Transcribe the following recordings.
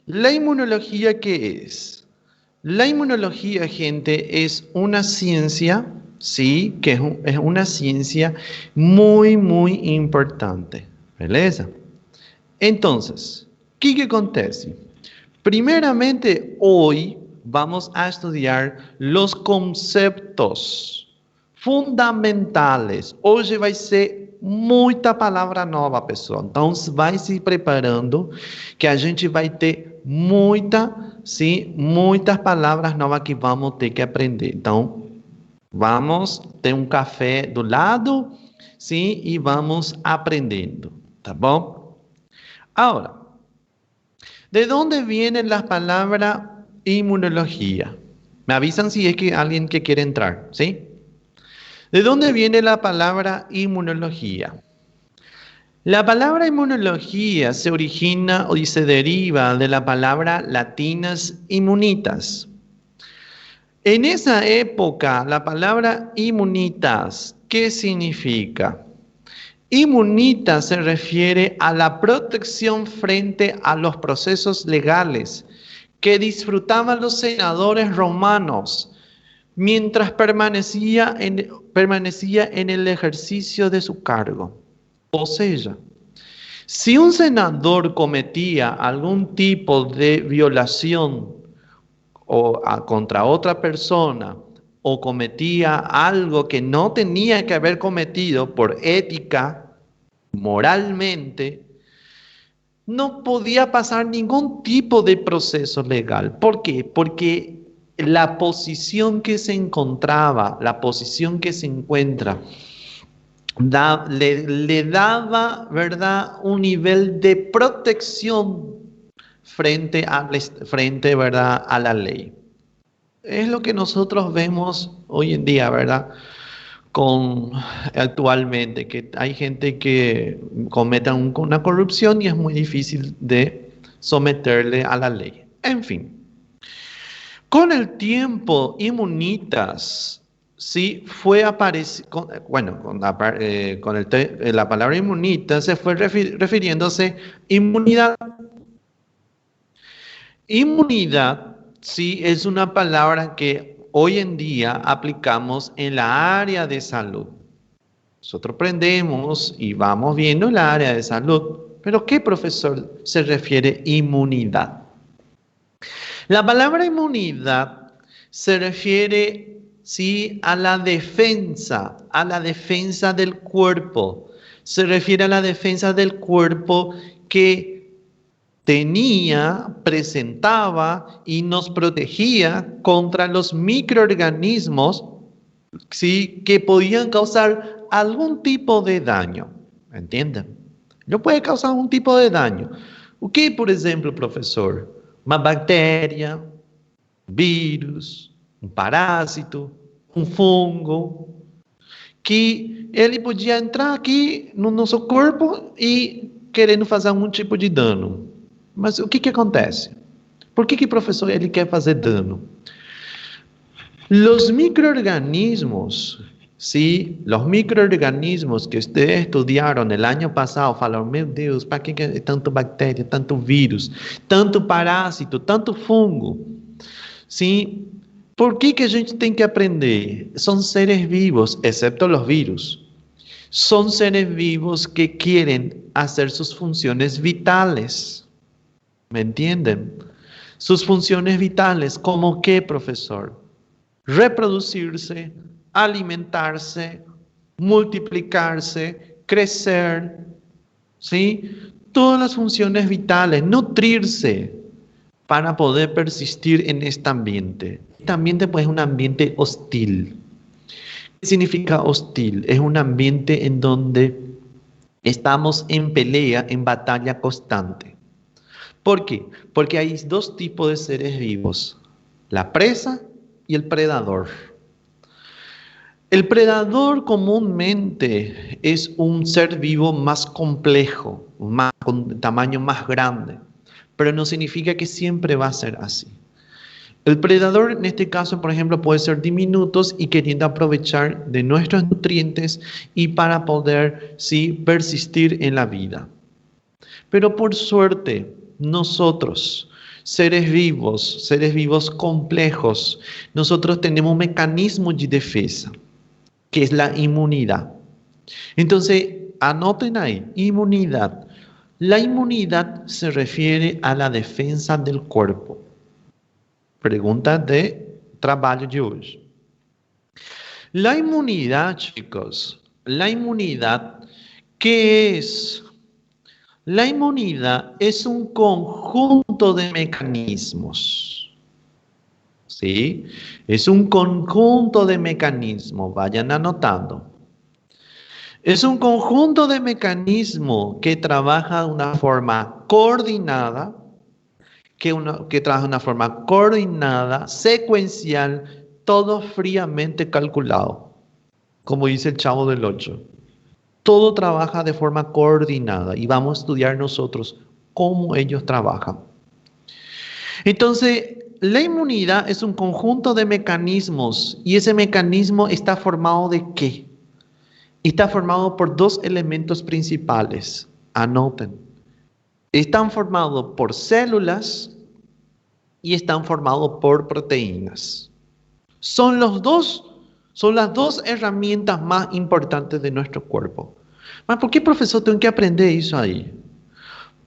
¿La inmunología qué es? La inmunología, gente, es una ciencia, sí, que es una ciencia muy, muy importante. ¿Beleza? Entonces, ¿qué acontece? Primeramente, hoy vamos a estudiar los conceptos fundamentales. Hoje vai ser muita palavra nova, pessoal. Então, vai se preparando, que a gente vai ter muitas palavras novas que vamos ter que aprender. Então, vamos ter um café do lado, sim, e vamos aprendendo, tá bom? Ahora, ¿de dónde vienen las palabras inmunología? Me avisan si es que alguien que quiere entrar, ¿sí? ¿De dónde viene la palabra inmunología? La palabra inmunología se origina y se deriva de la palabra latinas immunitas. En esa época, la palabra inmunitas, ¿qué significa? Inmunita se refiere a la protección frente a los procesos legales que disfrutaban los senadores romanos mientras permanecía en el ejercicio de su cargo. O sea, si un senador cometía algún tipo de violación contra otra persona o cometía algo que no tenía que haber cometido por ética, moralmente, no podía pasar ningún tipo de proceso legal. ¿Por qué? Porque la posición que se encontraba, la posición que se encuentra, le daba, ¿verdad?, un nivel de protección frente, ¿verdad?, a la ley. Es lo que nosotros vemos hoy en día, ¿verdad? Actualmente, que hay gente que comete una corrupción y es muy difícil de someterle a la ley. En fin, con el tiempo, inmunitas, sí, fue apareciendo, bueno, la palabra inmunita se fue refiriéndose inmunidad. Inmunidad, sí, es una palabra que hoy en día aplicamos en la área de salud. Nosotros aprendemos y vamos viendo el área de salud. Pero ¿qué, profesor, se refiere inmunidad? La palabra inmunidad se refiere, sí, a la defensa del cuerpo. Se refiere a la defensa del cuerpo que presentaba y nos protegía contra los microorganismos, ¿sí?, que podían causar algún tipo de daño. ¿Entienden? No puede causar algún tipo de daño. O que, por ejemplo, profesor? Uma bactéria, vírus, um parásito, um fungo, que ele podia entrar aqui no nosso corpo e querendo fazer algum tipo de dano. Mas o que acontece? Por que professor, ele quer fazer dano? Los microorganismos, ¿sí? Los microorganismos que ustedes estudiaron el año pasado, falaram, meu Deus, para que tanto bactéria, tanto vírus, tanto parásito, tanto fungo? ¿Sí? ¿Por que a gente tem que aprender? Son seres vivos, excepto los virus. Son seres vivos que quieren hacer sus funciones vitales. ¿Me entienden? Sus funciones vitales, ¿como qué, profesor? Reproducirse, alimentarse, multiplicarse, crecer, ¿sí? Todas las funciones vitales, nutrirse para poder persistir en este ambiente. Este ambiente, pues, es un ambiente hostil. ¿Qué significa hostil? Es un ambiente en donde estamos en pelea, en batalla constante. ¿Por qué? Porque hay dos tipos de seres vivos, la presa y el predador. El predador comúnmente es un ser vivo más complejo, con tamaño más grande, pero no significa que siempre va a ser así. El predador en este caso, por ejemplo, puede ser diminutos y queriendo aprovechar de nuestros nutrientes y para poder, sí, persistir en la vida. Pero por suerte, nosotros, seres vivos complejos, nosotros tenemos un mecanismo de defensa, que es la inmunidad. Entonces, anoten ahí, inmunidad. La inmunidad se refiere a la defensa del cuerpo. Pregunta de trabajo de hoy. La inmunidad, chicos, la inmunidad, ¿qué es? La inmunidad es un conjunto de mecanismos, ¿sí? Es un conjunto de mecanismos, vayan anotando. Es un conjunto de mecanismos que trabaja de una forma coordinada, que trabaja de una forma coordinada, secuencial, todo fríamente calculado, como dice el Chavo del Ocho. Todo trabaja de forma coordinada y vamos a estudiar nosotros cómo ellos trabajan. Entonces, la inmunidad es un conjunto de mecanismos y ese mecanismo está formado ¿de qué? Está formado por dos elementos principales. Anoten. Están formados por células y están formados por proteínas. Son las dos herramientas más importantes de nuestro cuerpo. ¿Por qué, profesor, tengo que aprender eso ahí?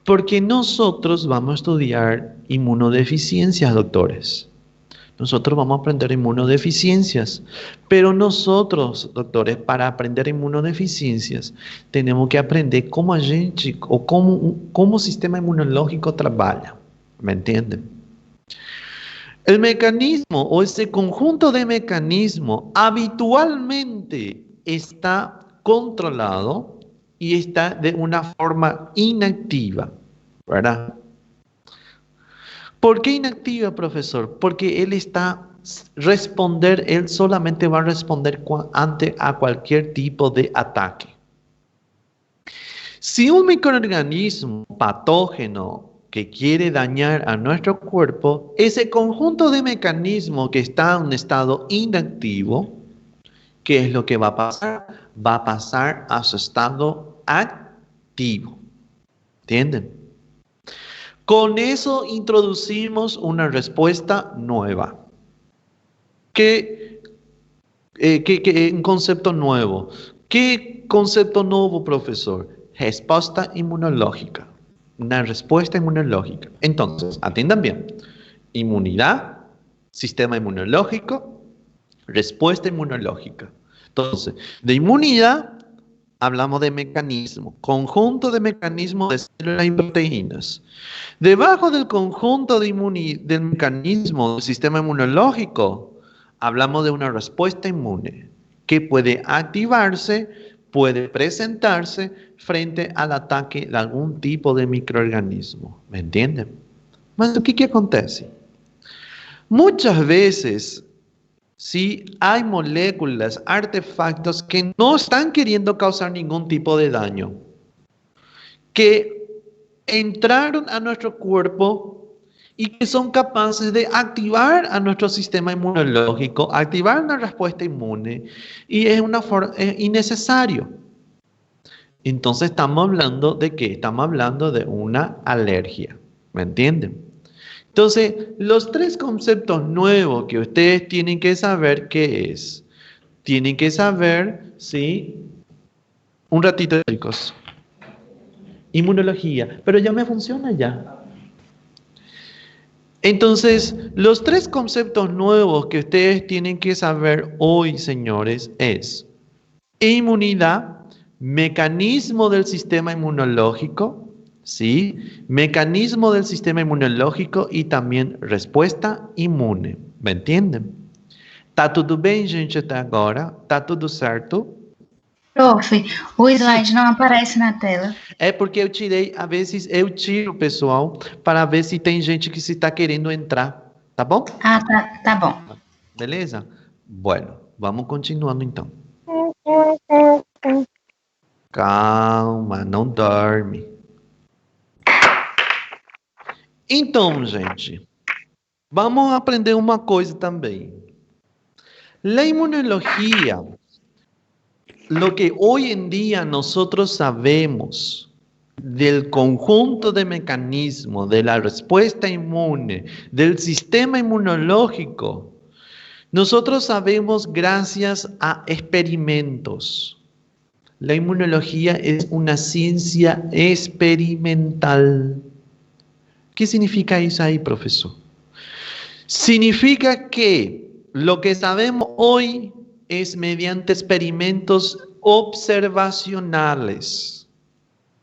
Porque nosotros vamos a estudiar inmunodeficiencias, doctores. Nosotros vamos a aprender inmunodeficiencias. Pero nosotros, doctores, para aprender inmunodeficiencias, tenemos que aprender cómo a gente, o cómo o sistema inmunológico trabaja. ¿Me entienden? El mecanismo o ese conjunto de mecanismos habitualmente está controlado y está de una forma inactiva, ¿verdad? ¿Por qué inactiva, profesor? Porque él solamente va a responder ante a cualquier tipo de ataque. Si un microorganismo patógeno que quiere dañar a nuestro cuerpo, ese conjunto de mecanismos que está en un estado inactivo, ¿qué es lo que va a pasar? Va a pasar a su estado activo. ¿Entienden? Con eso introducimos una respuesta nueva. Un concepto nuevo. ¿Qué concepto nuevo, profesor? Respuesta inmunológica. Una respuesta inmunológica. Entonces, atiendan bien. Inmunidad, sistema inmunológico, respuesta inmunológica. Entonces, de inmunidad hablamos de mecanismo, conjunto de mecanismos de células y proteínas. Debajo del conjunto del mecanismo del sistema inmunológico, hablamos de una respuesta inmune que puede activarse, puede presentarse frente al ataque de algún tipo de microorganismo. ¿Me entienden? Mas, ¿qué acontece? Muchas veces, sí, hay moléculas, artefactos que no están queriendo causar ningún tipo de daño, que entraron a nuestro cuerpo y que son capaces de activar a nuestro sistema inmunológico, activar una respuesta inmune, y es innecesario. Entonces estamos hablando de qué? Estamos hablando de una alergia. ¿Me entienden? Entonces, los tres conceptos nuevos que ustedes tienen que saber qué es. Tienen que saber, ¿sí? Un ratito, chicos. Inmunología, pero ya me funciona ya. Entonces, los tres conceptos nuevos que ustedes tienen que saber hoy, señores, es inmunidad, mecanismo del sistema inmunológico, ¿sí? Mecanismo del sistema inmunológico y también respuesta inmune. ¿Me entienden? Tá tudo bem, gente, até agora? Tá tudo certo? Prof, o slide não aparece na tela. É porque eu tirei, às vezes eu tiro, pessoal, para ver se tem gente que se está querendo entrar, tá bom? Ah, tá bom. Beleza? Bueno, vamos continuando então. Calma, não dorme. Então, gente, vamos aprender uma coisa também. La inmunología, lo que hoy en día nosotros sabemos del conjunto de mecanismos, de la respuesta inmune, del sistema inmunológico, nosotros sabemos gracias a experimentos. La inmunología es una ciencia experimental. ¿Qué significa eso ahí, profesor? Significa que lo que sabemos hoy es mediante experimentos observacionales.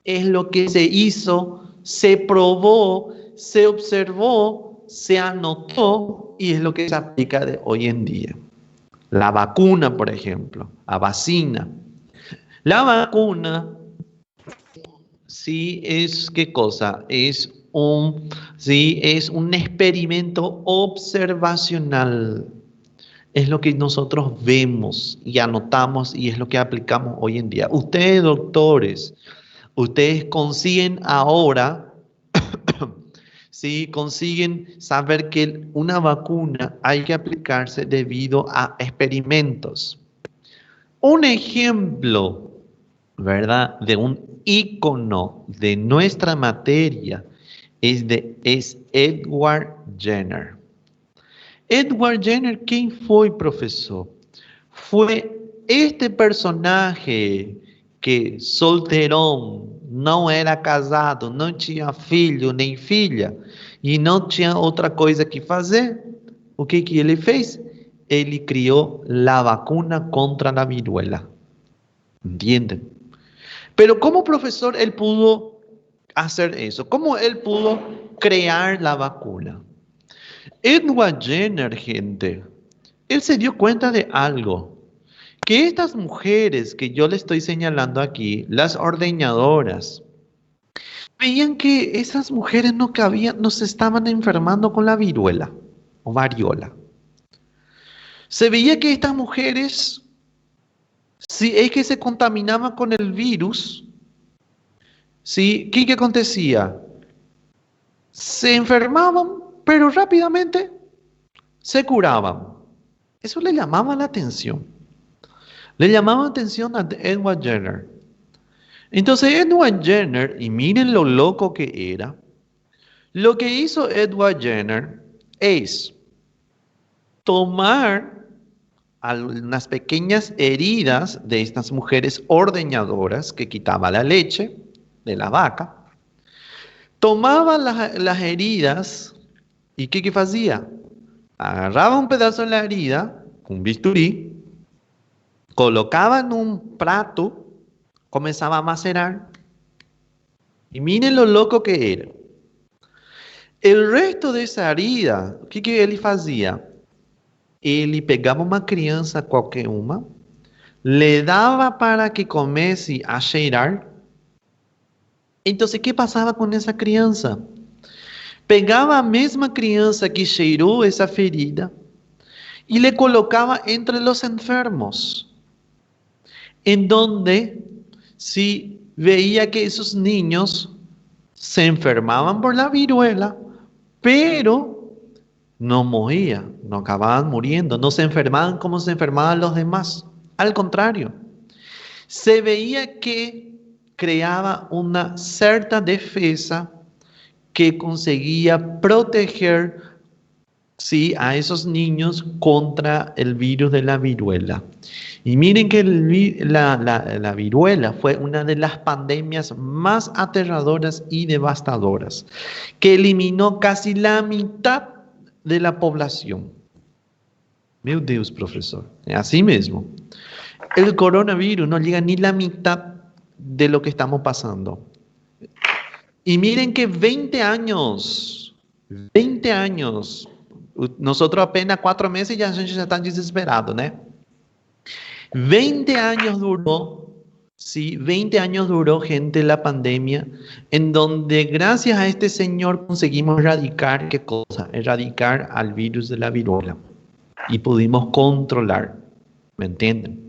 Es lo que se hizo, se probó, se observó, se anotó y es lo que se aplica de hoy en día. La vacuna, por ejemplo, la vacina. La vacuna, sí es, ¿qué cosa? Es un experimento observacional. Es lo que nosotros vemos y anotamos y es lo que aplicamos hoy en día. Ustedes, doctores, ustedes consiguen ahora, sí, consiguen saber que una vacuna hay que aplicarse debido a experimentos. Un ejemplo, ¿verdad?, de un ícono de nuestra materia es Edward Jenner. Edward Jenner, ¿quién fue, profesor? Fue este personaje que solterón, não era casado, não tinha filho nem filha e não tinha outra coisa que fazer. O que ele fez? Ele criou a vacuna contra a viruela. ¿Entienden? Pero ¿cómo, profesor, él pudo hacer eso? ¿Cómo él pudo crear la vacuna? Edward Jenner, gente, él se dio cuenta de algo, que estas mujeres que yo le estoy señalando aquí, las ordeñadoras, veían que esas mujeres no se estaban enfermando con la viruela o variola. Se veía que estas mujeres, si es que se contaminaban con el virus, ¿sí? ¿Qué acontecía? Se enfermaban, pero rápidamente se curaban. Eso le llamaba la atención. Le llamaba la atención a Edward Jenner. Entonces Edward Jenner, y miren lo loco que era, lo que hizo Edward Jenner es tomar unas pequeñas heridas de estas mujeres ordeñadoras que quitaban la leche de la vaca, tomaba las heridas y ¿qué hacía? Agarraba un pedazo de la herida, un bisturí, colocaba en un plato, comenzaba a macerar y miren lo loco que era. El resto de esa herida, ¿qué él hacía? Ele pegava uma criança qualquer uma, le dava para que comece a cheirar. Então, o que passava com essa criança? Pegava a mesma criança que cheirou essa ferida e le colocava entre os enfermos, em donde se veía que esos niños se enfermaban por la viruela, pero no morían, no acababan muriendo, no se enfermaban como se enfermaban los demás. Al contrario, se veía que creaba una cierta defensa que conseguía proteger, sí, a esos niños contra el virus de la viruela. Y miren que la viruela fue una de las pandemias más aterradoras y devastadoras, que eliminó casi la mitad de la población. Meu Deus, profesor, es así mismo. El coronavirus no llega ni la mitad de lo que estamos pasando. Y miren que 20 años, nosotros apenas 4 meses y a gente ya está desesperado, ¿no? 20 años duró, sí, 20 años duró, gente, la pandemia, en donde gracias a este señor conseguimos erradicar, ¿qué cosa? Erradicar al virus de la viruela. Y pudimos controlar, ¿me entienden?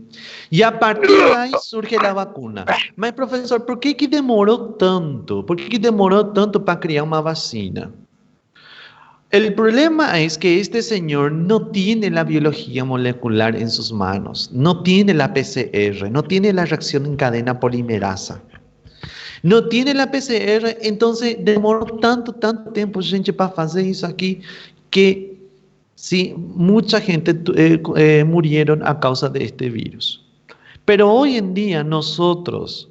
Y a partir de ahí surge la vacuna. Mas, profesor, ¿por qué que demoró tanto? ¿Por qué que demoró tanto para crear una vacina? El problema es que este señor no tiene la biología molecular en sus manos, no tiene la PCR, no tiene la reacción en cadena polimerasa. Não tem a PCR, então demorou tanto tempo, gente, para fazer isso aqui, que sí, mucha gente murieron a causa de este virus. Pero hoy en día nosotros,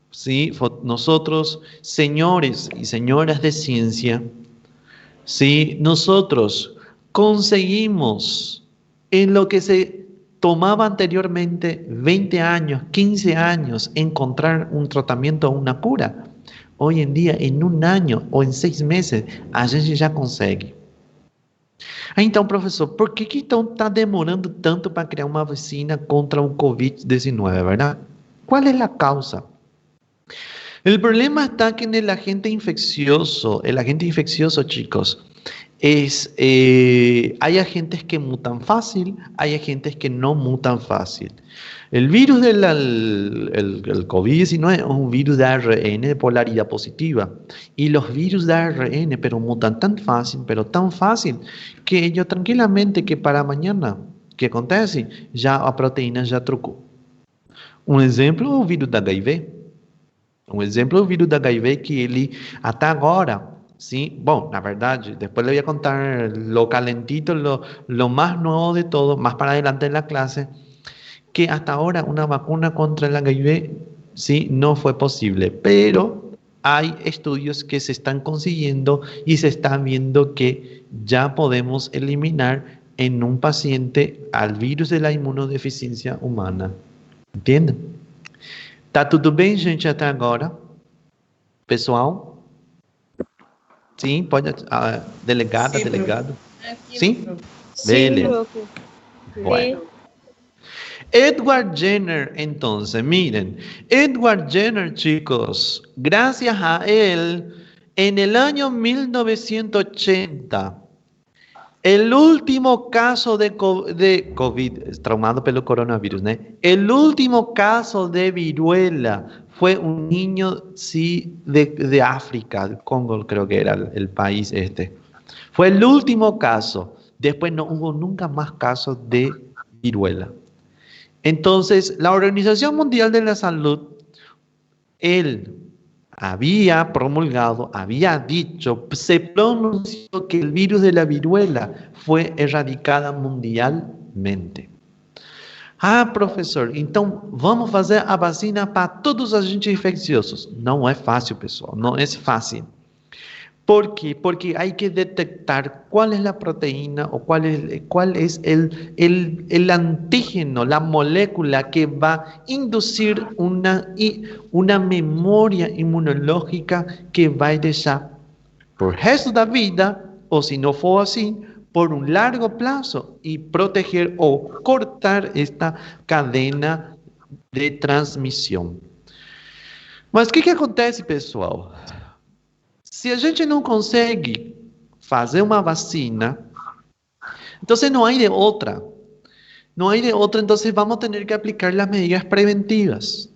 ¿sí? Nosotros, señores y señoras de ciencia, ¿sí? Nosotros conseguimos en lo que se tomaba anteriormente 20 años, 15 años, encontrar un tratamiento o una cura. Hoy en día, en un año o en 6 meses, a gente já consegue. Então, professor, por que então está demorando tanto para criar uma vacina contra o COVID-19, verdade? Qual é a causa? El problema está que en el agente infeccioso, chicos, hay agentes que mutan fácil, hay agentes que no mutan fácil. El virus del el COVID-19 es un virus de ARN de polaridad positiva. Y los virus de ARN, pero mutan tan fácil, que yo tranquilamente que para mañana, ¿qué acontece? Ya a proteína já trocou. Um exemplo é o vírus da HIV. Um exemplo é o vírus da HIV que ele, até agora, sim, bom, na verdade, depois eu ia contar lo calentito, lo más nuevo de todo, más para adelante en la clase, que hasta ahora una vacuna contra el HIV, sí, no fue posible, pero hay estudios que se están consiguiendo y se están viendo que ya podemos eliminar en un paciente al virus de la inmunodeficiencia humana. ¿Entienden? Tá tudo bem, gente, até agora? Pessoal? Sim, pode. Delegada, Sim, delegado? Aqui, Sim? Sim, Beleza. profe. Bueno. Edward Jenner, entonces, miren, Edward Jenner, chicos, gracias a él, en el año 1980, el último caso de COVID, traumado pelo coronavirus, ¿no? El último caso de viruela fue un niño, sí, de África, el Congo creo que era el país este. Fue el último caso. Después no hubo nunca más casos de viruela. Entonces, la Organización Mundial de la Salud, él había promulgado, había dicho, se pronunció que el virus de la viruela fue erradicada mundialmente. Ah, professor, então vamos fazer a vacina para todos os agentes infecciosos. Não é fácil, pessoal, não é fácil. ¿Por qué? Porque hay que detectar cuál es la proteína o cuál es el antígeno, la molécula que va a inducir una memoria inmunológica que va a dejar por el resto de la vida, o si no fue así, por un largo plazo y proteger o cortar esta cadena de transmissão. Mas o que acontece, pessoal? Se a gente não consegue fazer uma vacina, então não há de outra. Não há de outra, então vamos ter que aplicar as medidas preventivas.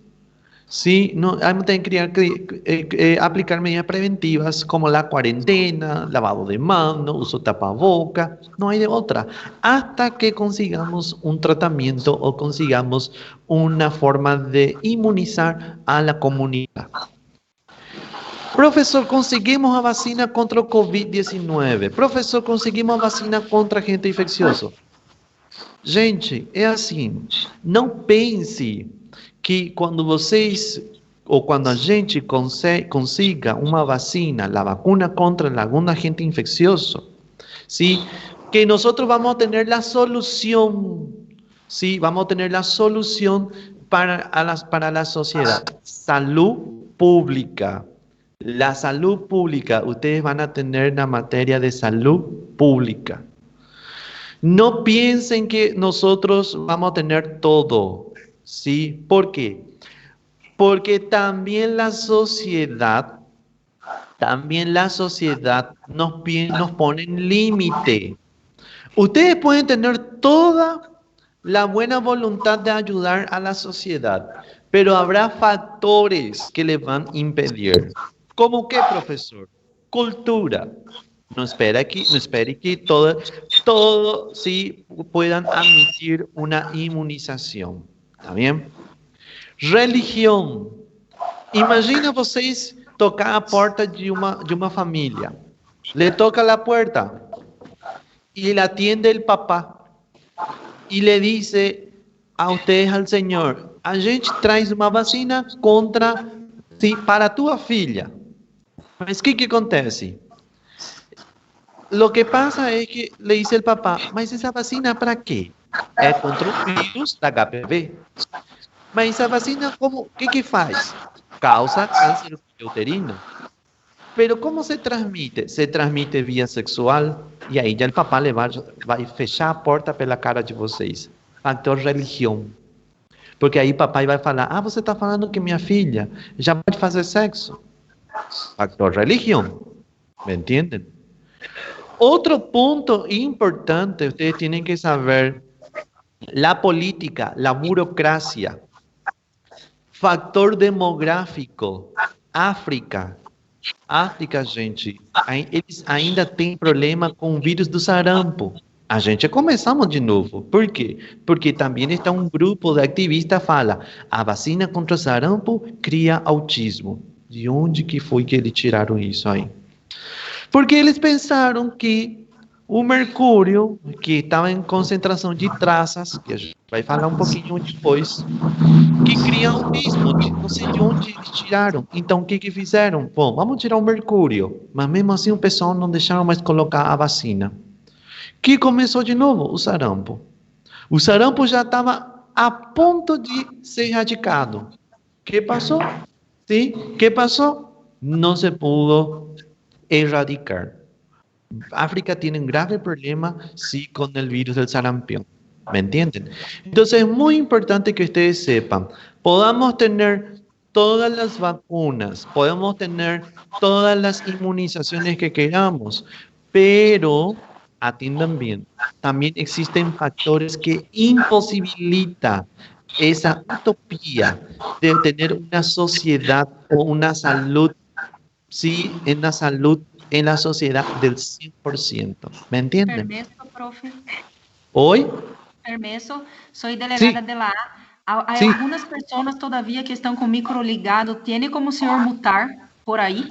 Sí, no, vamos a tener que aplicar medidas preventivas como la cuarentena, lavado de manos, uso de tapaboca, no hay de otra, hasta que consigamos un tratamiento o consigamos una forma de inmunizar a la comunidad. Professor, conseguimos a vacina contra o COVID-19. Professor, conseguimos a vacina contra agente infeccioso. Gente, é assim, não pense que quando vocês, ou quando a gente consiga uma vacina, a vacuna contra algum agente infeccioso, ¿sí? Que nós vamos ter a solução, ¿sí? Vamos ter a solução para a sociedade. Salud pública. La salud pública, ustedes van a tener la materia de salud pública. No piensen que nosotros vamos a tener todo, ¿sí? ¿Por qué? Porque también la sociedad nos pone en límite. Ustedes pueden tener toda la buena voluntad de ayudar a la sociedad, pero habrá factores que les van a impedir. ¿Cómo qué, profesor? Cultura. No espere que todo sí puedan admitir una inmunización. ¿Está bien? Religión. Imagina vocês tocar a porta de uma família. Le toca la puerta y le atiende el papá y le dice a ustedes, al Señor, a gente traz uma vacina contra, sim, para tua filha. Mas o que acontece? Lo que pasa es que le dice el papá, mas esa vacina para quê? É contra o vírus da HPV. Mas essa vacina, como, que faz? Causa câncer uterino. Pero ¿cómo se transmite? Se transmite vía sexual. E aí já o papá vai fechar a porta pela cara de vocês. Factor religião. Porque aí papai vai falar, você está falando que minha filha já pode fazer sexo. Factor religião. ¿Me entienden? Otro punto importante, ustedes tienen que saber, la política, la burocracia, factor demográfico, África, gente, eles ainda têm problema com o vírus do sarampo. A gente começamos de novo. Por quê? Porque também está um grupo de ativistas que fala, a vacina contra o sarampo cria autismo. De onde que foi que eles tiraram isso aí? Porque eles pensaram que o mercúrio, que estava em concentração de traças, que a gente vai falar um pouquinho depois, que cria autismo, não sei de onde eles tiraram. Então, o que fizeram? Bom, vamos tirar o mercúrio. Mas mesmo assim, o pessoal não deixaram mais colocar a vacina. Que começou de novo? O sarampo. O sarampo já estava a ponto de ser erradicado. O que passou? Sim, o que passou? Não se pudo erradicar. África tiene un grave problema, sí, con el virus del sarampión. ¿Me entienden? Entonces es muy importante que ustedes sepan, podamos tener todas las vacunas, podemos tener todas las inmunizaciones que queramos, pero atiendan bien, también existen factores que imposibilitan esa utopía de tener una sociedad o una salud, sí, en la salud en la sociedad del 100%. ¿Me entienden? Permiso, profe. ¿Hoy? Permiso, soy delegada de la A. Hay algunas personas todavía que están con micro ligado. ¿Tiene como señor mutar por ahí?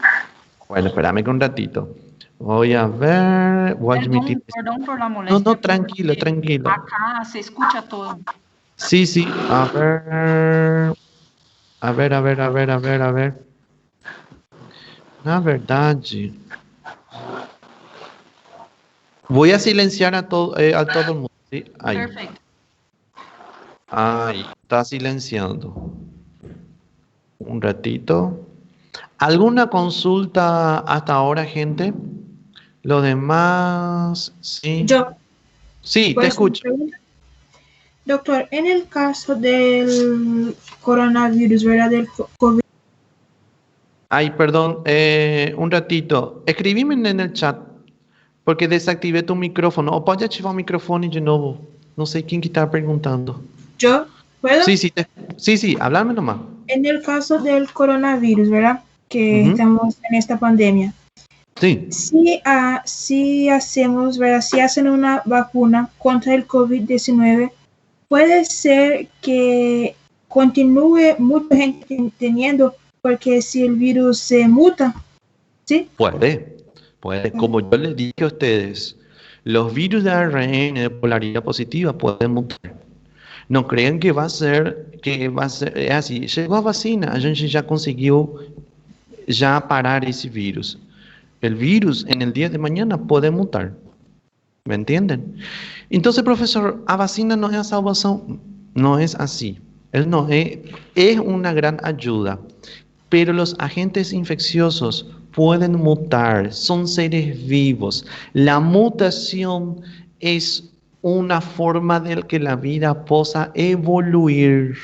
Bueno, espérame un ratito. Voy a ver. Perdón por la molestia. No, tranquilo. Acá se escucha todo. Sí. A ver. Na verdade, voy a silenciar a todo el mundo. ¿Sí? Ahí. Perfecto. Ahí, está silenciando. Un ratito. ¿Alguna consulta hasta ahora, gente? Lo demás, sí. Yo. Sí, te escucho. Doctor, en el caso del coronavirus, ¿verdad? Del COVID. Ay, perdón, un ratito. Escribime en el chat, porque desactivé tu micrófono. O pode ativar o microfone de novo. Não sei quem que está perguntando. ¿Yo? ¿Puedo? Sí, háblame nomás. En el caso del coronavirus, ¿verdad? Que estamos en esta pandemia. Sí. Si hacemos, ¿verdad? Si hacen una vacuna contra el COVID-19, puede ser que continúe mucha gente teniendo, porque si el virus se muta, ¿sí? Puede. Como yo les dije a ustedes, los virus de ARN de polaridad positiva pueden mutar. No crean que va a ser es así. Llegó a vacina, a gente ya consiguió parar ese virus. El virus en el día de mañana puede mutar. ¿Me entienden? Entonces, profesor, a vacina no es a salvación. No es así. Es una gran ayuda. Pero los agentes infecciosos pueden mutar, son seres vivos. La mutación es una forma de que la vida pueda evoluir.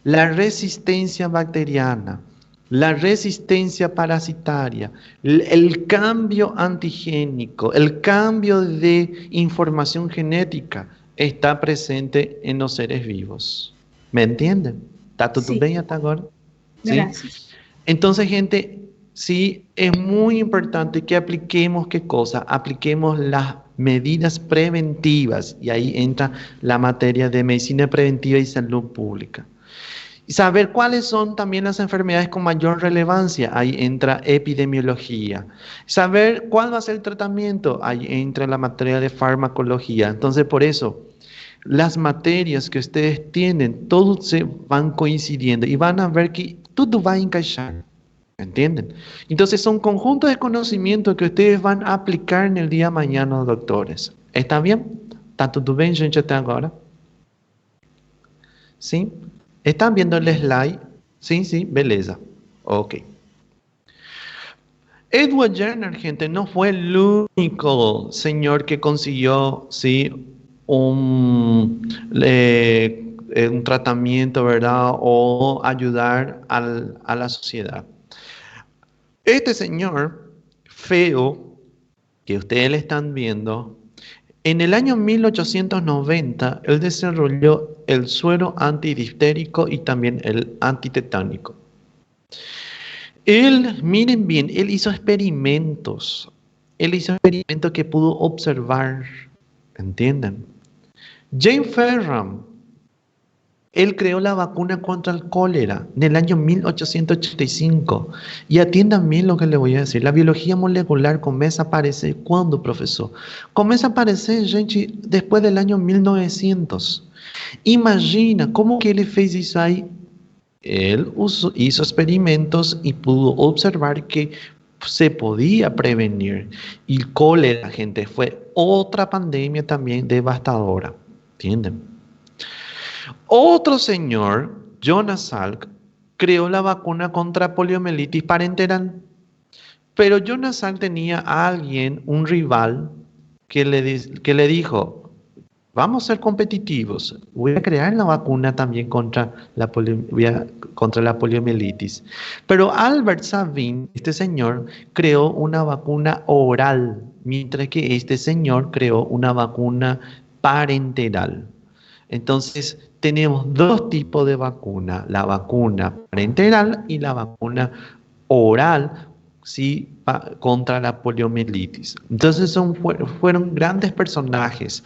La resistencia bacteriana, la resistencia parasitaria, el cambio antigénico, el cambio de información genética está presente en los seres vivos. ¿Me entienden? ¿Está todo bien hasta ahora? ¿Sí? Gracias. Entonces, gente, sí, es muy importante que apliquemos, ¿qué cosa? Apliquemos las medidas preventivas, y ahí entra la materia de medicina preventiva y salud pública. Saber cuáles son también las enfermedades con mayor relevancia, ahí entra epidemiología. Saber cuál va a ser el tratamiento, ahí entra la materia de farmacología. Entonces, por eso, las materias que ustedes tienen, todos se van coincidiendo y van a ver que todo va a encaixar. ¿Entienden? Entonces, son conjuntos de conocimiento que ustedes van a aplicar en el día de mañana, doctores. ¿Está bien? ¿Está todo bien, gente, até agora? ¿Sí? ¿Están viendo el slide? Sí, sí, beleza. Ok. Edward Jenner, gente, no fue el único señor que consiguió, sí, un tratamiento, ¿verdad? O ayudar a la sociedad. Este señor feo que ustedes le están viendo, en el año 1890, él desarrolló el suero antidiftérico y también el antitetánico. Él, miren bien, él hizo experimentos. Él hizo experimentos que pudo observar. ¿Entienden? James Ferram, él creó la vacuna contra el cólera en el año 1885. Y atiendan bien lo que le voy a decir. La biología molecular comienza a aparecer, ¿cuándo, profesor? Comienza a aparecer, gente, después del año 1900. Imagina cómo que él fez isso ahí. Él hizo experimentos y pudo observar que se podía prevenir. Y el cólera, gente, fue otra pandemia también devastadora. ¿Entienden? Otro señor, Jonas Salk, creó la vacuna contra poliomielitis parenteral. Pero Jonas Salk tenía a alguien, un rival, que le dijo, vamos a ser competitivos, voy a crear la vacuna también contra la poliomielitis. Pero Albert Sabin, este señor, creó una vacuna oral, mientras que este señor creó una vacuna parenteral. Entonces, tenemos dos tipos de vacuna, la vacuna parenteral y la vacuna oral, ¿sí? Contra la poliomielitis. Entonces, fueron grandes personajes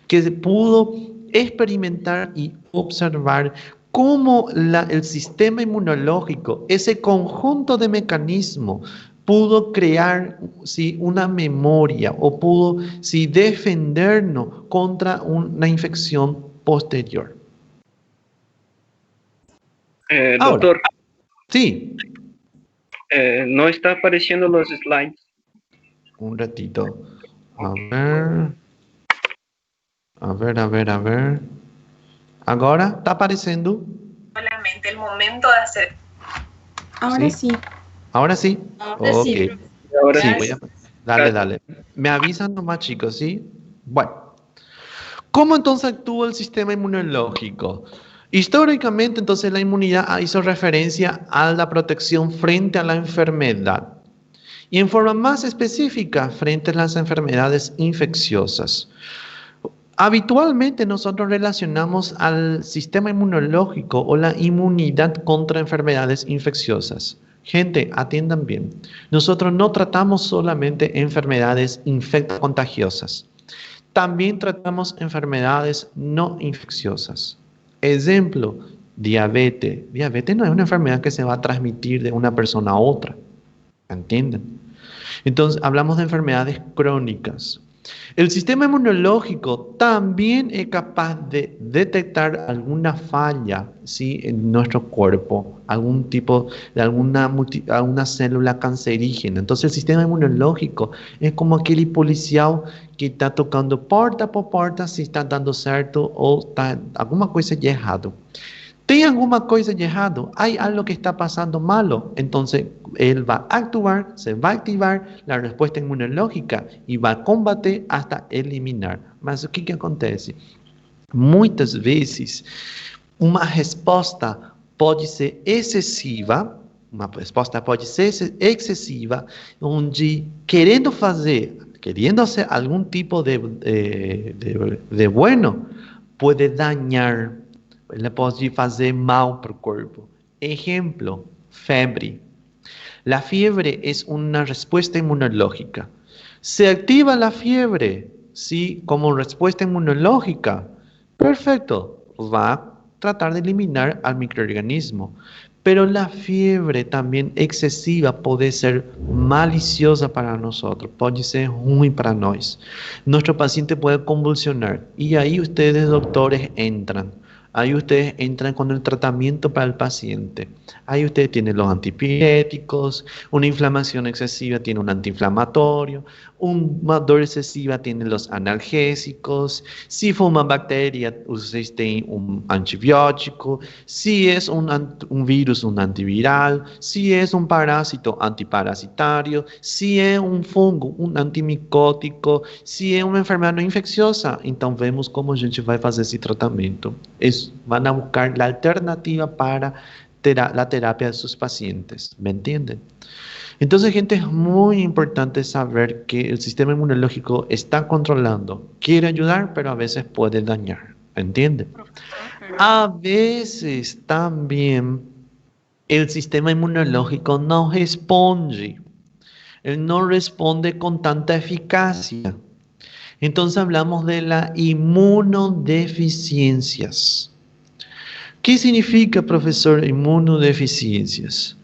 que pudo experimentar y observar cómo el sistema inmunológico, ese conjunto de mecanismos, pudo crear, ¿sí?, una memoria o pudo, ¿sí?, defendernos contra una infección posterior. Ahora, doctor, sí. No está apareciendo los slides. Un ratito. A ver. ¿Ahora está apareciendo? Solamente el momento de hacer. Ahora sí. ¿Ahora sí? Ahora Ok. sí. Ahora Sí, sí. dale. Me avisan nomás, chicos, ¿sí? Bueno. ¿Cómo entonces actúa el sistema inmunológico? Históricamente, entonces, la inmunidad hizo referencia a la protección frente a la enfermedad. Y en forma más específica, frente a las enfermedades infecciosas. Habitualmente nosotros relacionamos al sistema inmunológico o la inmunidad contra enfermedades infecciosas. Gente, atiendan bien. Nosotros no tratamos solamente enfermedades infectocontagiosas. También tratamos enfermedades no infecciosas. Ejemplo, diabetes. Diabetes no es una enfermedad que se va a transmitir de una persona a otra. ¿Entienden? Entonces, hablamos de enfermedades crónicas. El sistema inmunológico también es capaz de detectar alguna falla, ¿sí?, en nuestro cuerpo, algún tipo de alguna célula cancerígena. Entonces, el sistema inmunológico es como aquel policial que está tocando porta por porta si está dando certo o está alguma coisa de errado. ¿Tem alguma coisa de errado? ¿Hay algo que está pasando malo? Entonces, él va a actuar, se va a activar la respuesta inmunológica y va a combater hasta eliminar. Mas o que acontece? Muitas vezes, uma resposta pode ser excessiva, onde querendo hacer algum tipo de bueno, pode dañar. Le puede hacer mal para el cuerpo. Ejemplo, fiebre. La fiebre es una respuesta inmunológica. Se activa la fiebre, ¿sí?, como respuesta inmunológica. Perfecto. Va tratar de eliminar al microorganismo. Pero la fiebre también excesiva puede ser maliciosa para nosotros, puede ser ruim para nós. Nuestro paciente puede convulsionar y ahí ustedes, doctores, entran. Ahí ustedes entran con el tratamiento para el paciente. Ahí ustedes tienen los antipiréticos, una inflamación excesiva tiene un antiinflamatorio, una dor excesiva tiene los analgésicos, si fue una bacteria, ustedes tienen un antibiótico, si es un virus, un antiviral, si es un parásito, antiparasitario, si es un fungo, un antimicótico, si es una enfermedad no infecciosa, então vemos como a gente vai fazer esse tratamento. Van a buscar la alternativa para la terapia de sus pacientes, ¿me entienden? Entonces, gente, es muy importante saber que el sistema inmunológico está controlando, quiere ayudar, pero a veces puede dañar, ¿entienden? A veces también el sistema inmunológico no responde, él no responde con tanta eficacia. Entonces hablamos de las inmunodeficiencias. ¿Qué significa, profesor, inmunodeficiencias?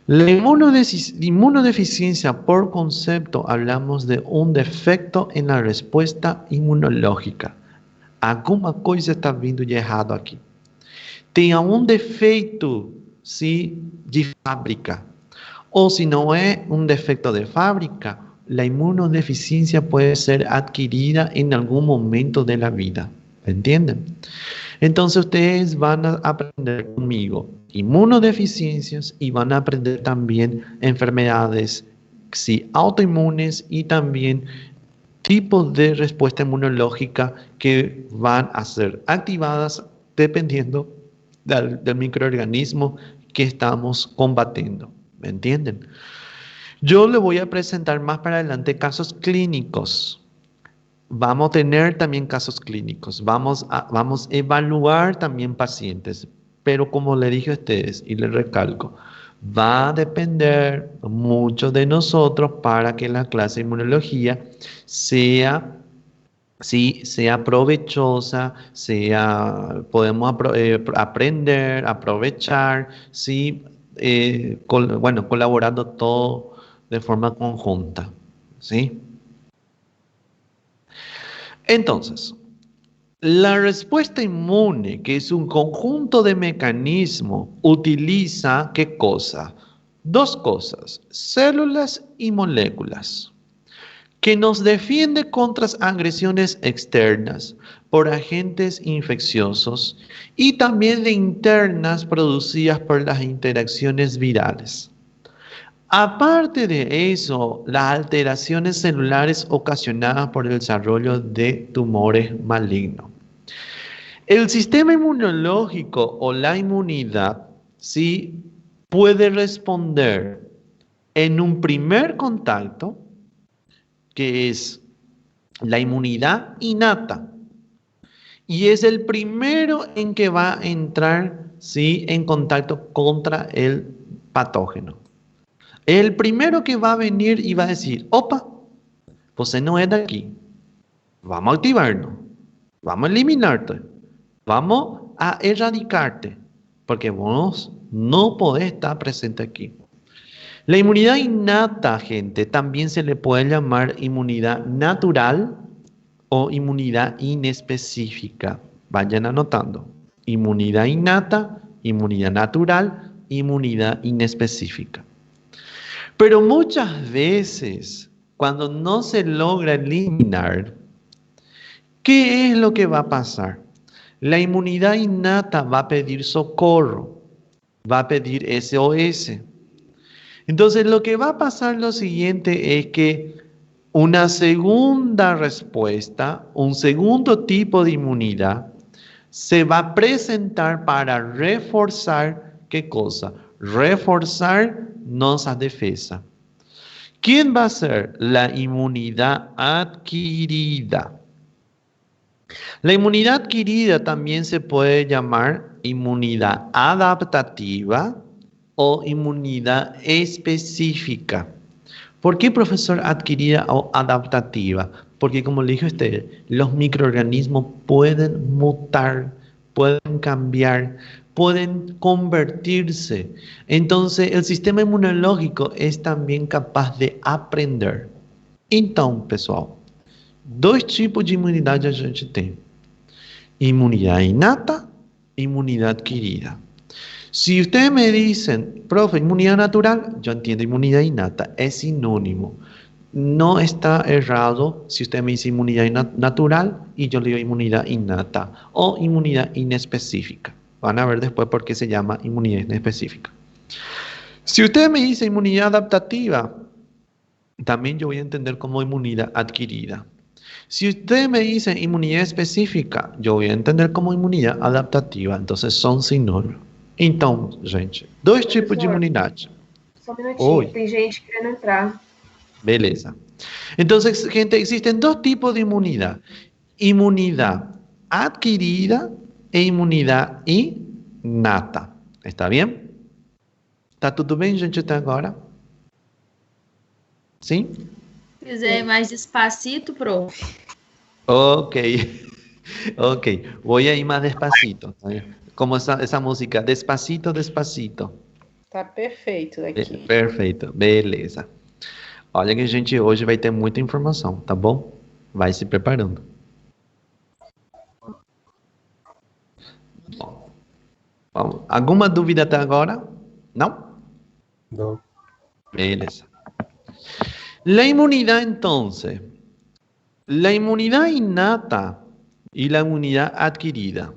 La inmunodeficiencia, por concepto, hablamos de un defecto en la respuesta inmunológica. Alguma coisa está vindo de errado aqui. Tem um defeito, de fábrica. O si no es un defecto de fábrica, la inmunodeficiencia puede ser adquirida en algún momento de la vida. ¿Entienden? Entonces ustedes van a aprender conmigo inmunodeficiencias y van a aprender también enfermedades autoinmunes y también tipos de respuesta inmunológica que van a ser activadas dependiendo del microorganismo que estamos combatiendo. ¿Me entienden? Yo le voy a presentar más para adelante casos clínicos. Vamos a tener también casos clínicos. Vamos a evaluar también pacientes. Pero como le dije a ustedes y les recalco, va a depender mucho de nosotros para que la clase de inmunología sea provechosa, podemos aprender, aprovechar, colaborando todo de forma conjunta, ¿sí? Entonces, la respuesta inmune, que es un conjunto de mecanismos, utiliza ¿qué cosa? Dos cosas, células y moléculas, que nos defiende contra agresiones externas por agentes infecciosos y también de internas producidas por las interacciones virales. Aparte de eso, las alteraciones celulares ocasionadas por el desarrollo de tumores malignos. El sistema inmunológico o la inmunidad puede responder en un primer contacto, que es la inmunidad innata, y es el primero en que va a entrar en contacto contra el patógeno. El primero que va a venir y va a decir, opa, você no es de aquí, vamos a activarnos, vamos a eliminarte, vamos a erradicarte, porque vos no podés estar presente aquí. La inmunidad innata, gente, también se le puede llamar inmunidad natural o inmunidad inespecífica. Vayan anotando. Inmunidad innata, inmunidad natural, inmunidad inespecífica. Pero muchas veces, cuando no se logra eliminar, ¿qué es lo que va a pasar? La inmunidad innata va a pedir socorro, va a pedir SOS. Entonces, lo que va a pasar lo siguiente es que una segunda respuesta, un segundo tipo de inmunidad, se va a presentar para reforzar, ¿qué cosa? Reforzar nuestra defensa. ¿Quién va a ser? La inmunidad adquirida. La inmunidad adquirida también se puede llamar inmunidad adaptativa o inmunidad específica. ¿Por qué, profesor, adquirida o adaptativa? Porque, como le dije a usted, los microorganismos pueden mutar, pueden cambiar, pueden convertirse. Entonces, el sistema inmunológico es también capaz de aprender. Então, pessoal, dois tipos de imunidade a gente tem. Imunidade inata e imunidade adquirida. Si ustedes me dicen, profe, inmunidad natural, yo entiendo inmunidad innata, es sinónimo. No está errado si usted me dice inmunidad natural y yo le digo inmunidad innata o inmunidad inespecífica. Van a ver después por qué se llama inmunidad inespecífica. Si usted me dice inmunidad adaptativa, también yo voy a entender como inmunidad adquirida. Si usted me dice inmunidad específica, yo voy a entender como inmunidad adaptativa. Entonces son sinônimos. Então, gente, dois tipos de imunidade. Só um minutinho, Oi. tem gente querendo entrar. Beleza. Entonces, gente, existen dos tipos de inmunidad. Inmunidad adquirida e inmunidad innata. ¿Está bien? ¿Está tudo bem, gente, até agora? Sim? Se quiser mais despacito, prof. Ok. Ok. Voy a ir más despacito. Como esa música. Despacito, despacito. Tá perfeito daqui. Perfeito. Beleza. Olha que a gente hoje vai ter muita informação, tá bom? Vai se preparando. Bom, vamos. Alguma dúvida até agora? Não? No. Beleza. La inmunidad entonces. La inmunidad innata y la inmunidad adquirida.